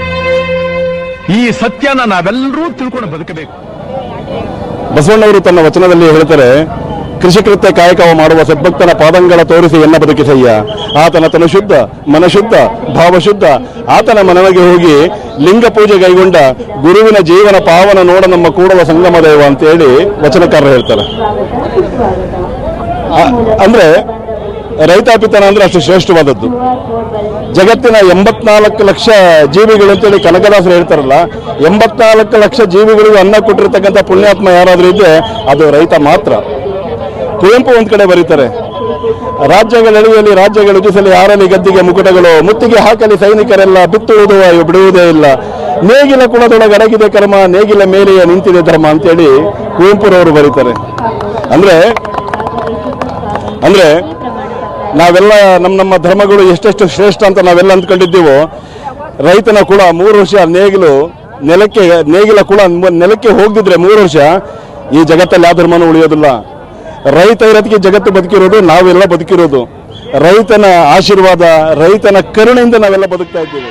ಈ ಸತ್ಯನ ನಾವೆಲ್ಲರೂ ತಿಳ್ಕೊಂಡು ಬದುಕಬೇಕು. ಬಸವಣ್ಣವರು ತನ್ನ ವಚನದಲ್ಲಿ ಹೇಳ್ತಾರೆ, ಕೃಷಿಕೃತ್ಯ ಕಾಯಕವ ಮಾಡುವ ಸದ್ಭಕ್ತನ ಪಾದಂಗಳ ತೋರಿಸಿ ಎನ್ನ ಬದುಕಿಸಯ್ಯ. ಆತನ ತನು ಶುದ್ಧ, ಮನಶುದ್ಧ, ಭಾವಶುದ್ಧ. ಆತನ ಮನವಿಗೆ ಹೋಗಿ ಲಿಂಗ ಪೂಜೆ ಕೈಗೊಂಡ ಗುರುವಿನ ಜೀವನ ಪಾವನ ನೋಡ ನಮ್ಮ ಕೂಡಲ ಸಂಗಮ ದೇವ ಅಂತ ಹೇಳಿ ವಚನಕಾರರು ಹೇಳ್ತಾರೆ. ಅಂದ್ರೆ ರೈತಾಪಿತನ ಅಂದ್ರೆ ಅಷ್ಟು ಶ್ರೇಷ್ಠವಾದದ್ದು. ಜಗತ್ತಿನ 84 ಲಕ್ಷ ಜೀವಿಗಳು ಅಂತೇಳಿ ಕನಕದಾಸರು ಹೇಳ್ತಾರಲ್ಲ, 84 ಲಕ್ಷ ಜೀವಿಗಳಿಗೂ ಅನ್ನ ಕೊಟ್ಟಿರ್ತಕ್ಕಂಥ ಪುಣ್ಯಾತ್ಮ ಯಾರಾದ್ರೂ ಇದ್ರೆ ಅದು ರೈತ ಮಾತ್ರ. ಕುವೆಂಪು ಒಂದ್ ಕಡೆ ಬರೀತಾರೆ, ರಾಜ್ಯಗಳೆಳೆಯಲಿ ರಾಜ್ಯಗಳು ರುಚಿಸಲಿ ಆರಲಿ ಗದ್ದಿಗೆ ಮುಕುಟಗಳು, ಮುತ್ತಿಗೆ ಹಾಕಲಿ ಸೈನಿಕರೆಲ್ಲ ಬಿತ್ತುವುದು ಬಿಡುವುದೇ ಇಲ್ಲ, ನೇಗಿಲ ಕುಲದೊಳಗೆ ಅಡಗಿದೆ ಕರ್ಮ, ನೇಗಿಲ ಮೇಲೆಯೇ ನಿಂತಿದೆ ಧರ್ಮ ಅಂತೇಳಿ ಕುವೆಂಪುರವರು ಬರೀತಾರೆ. ಅಂದ್ರೆ ನಾವೆಲ್ಲ ನಮ್ಮ ಧರ್ಮಗಳು ಎಷ್ಟೆಷ್ಟು ಶ್ರೇಷ್ಠ ಅಂತ ನಾವೆಲ್ಲ ಅಂದ್ಕೊಂಡಿದ್ದೀವೋ, ರೈತನ ಕುಲ 3 ವರ್ಷ ನೇಗಿಲ ಕುಲ ನೆಲಕ್ಕೆ ಹೋಗದಿದ್ರೆ 3 ವರ್ಷ ಈ ಜಗತ್ತಲ್ಲಿ ಯಾವ ಧರ್ಮನೂ ಉಳಿಯೋದಿಲ್ಲ. ರೈತ ಇರೋದಕ್ಕೆ ಜಗತ್ತು ಬದುಕಿರೋದು, ನಾವೆಲ್ಲ ಬದುಕಿರೋದು. ರೈತನ ಆಶೀರ್ವಾದ, ರೈತನ ಕರುಣೆಯಿಂದ ನಾವೆಲ್ಲ ಬದುಕ್ತಾ ಇದ್ದೀವಿ.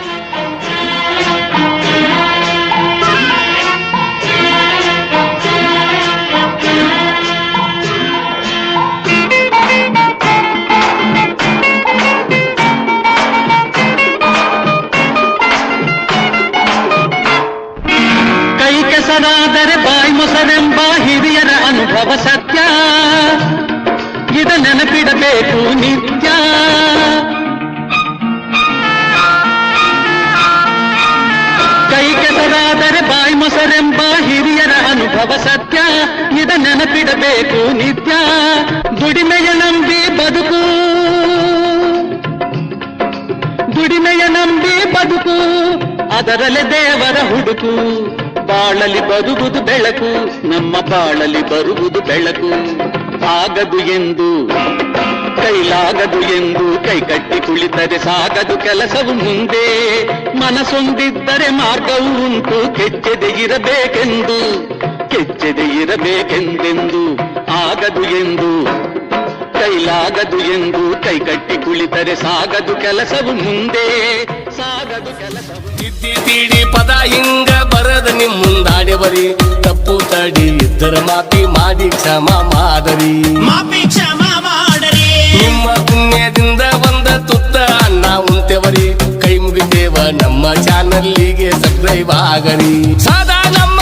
ಕೆಸರಾದರೆ ಬಾಯಿ ಮೊಸರೆಂಬ ಹಿರಿಯರ ಅನುಭವ ಸತ್ಯ, ಇದ ನೆನಪಿಡಬೇಕು ನಿತ್ಯ. ಕೈ ಕೆಸರಾದರೆ ಬಾಯಿ ಮೊಸರೆಂಬ ಹಿರಿಯರ ಅನುಭವ ಸತ್ಯ, ಇದ ನೆನಪಿಡಬೇಕು ನಿತ್ಯ. ದುಡಿಮೆಯ ನಂಬಿ ಬದುಕು, ದುಡಿಮೆಯ ನಂಬಿ ಬದುಕು, ಅದರಲ್ಲಿ ದೇವರ ಹುಡುಕು. ಬಾಳಲಿ ಬರುವುದು ಬೆಳಕು, ನಮ್ಮ ಬಾಳಲಿ ಬರುವುದು ಬೆಳಕು. ಆಗದು ಎಂದು ಕೈಲಾಗದು ಎಂದು ಕೈಕಟ್ಟಿ ಕುಳಿತರೆ ಸಾಗದು ಕೆಲಸವು ಮುಂದೆ. ಮನಸೊಂದಿದ್ದರೆ ಮಾರ್ಗವು ಉಂಟು, ಕೆಚ್ಚದೆ ಇರಬೇಕೆಂದೆಂದು. ಆಗದು ಎಂದು ಕೈಲಾಗದು ಎಂದು ಕೈಕಟ್ಟಿ ಕುಳಿತರೆ ಸಾಗದು ಕೆಲಸವು ಮುಂದೆ, ಸಾಗದು ಕೆಲಸವು. ತಿದ್ದಿ ತೀಡಿ ಪದ ಹಿಂಗ ಬರದ ನಿಮ್ ಮುಂದಾಡಿ ಬರಿ, ತಪ್ಪು ತಡಿ ಇದ್ದರ ಮಾಪಿ ಮಾಡಿ ಕ್ಷಮ ಮಾಡರಿ ಮಾಪಿ ಕ್ಷಮ ಮಾಡರಿ ನಿಮ್ಮ ಪುಣ್ಯದಿಂದ ಬಂದ ತುತ್ತ ಅನ್ನ ಉಂತೆವರಿ ಕೈ ಮುಗಿದೇವ ನಮ್ಮ ಚಾನಲ್ಲಿಗೆ ಸಬ್ಸ್ಕ್ರೈಬ್ ಆಗರಿ ಸದಾ ನಮ್ಮ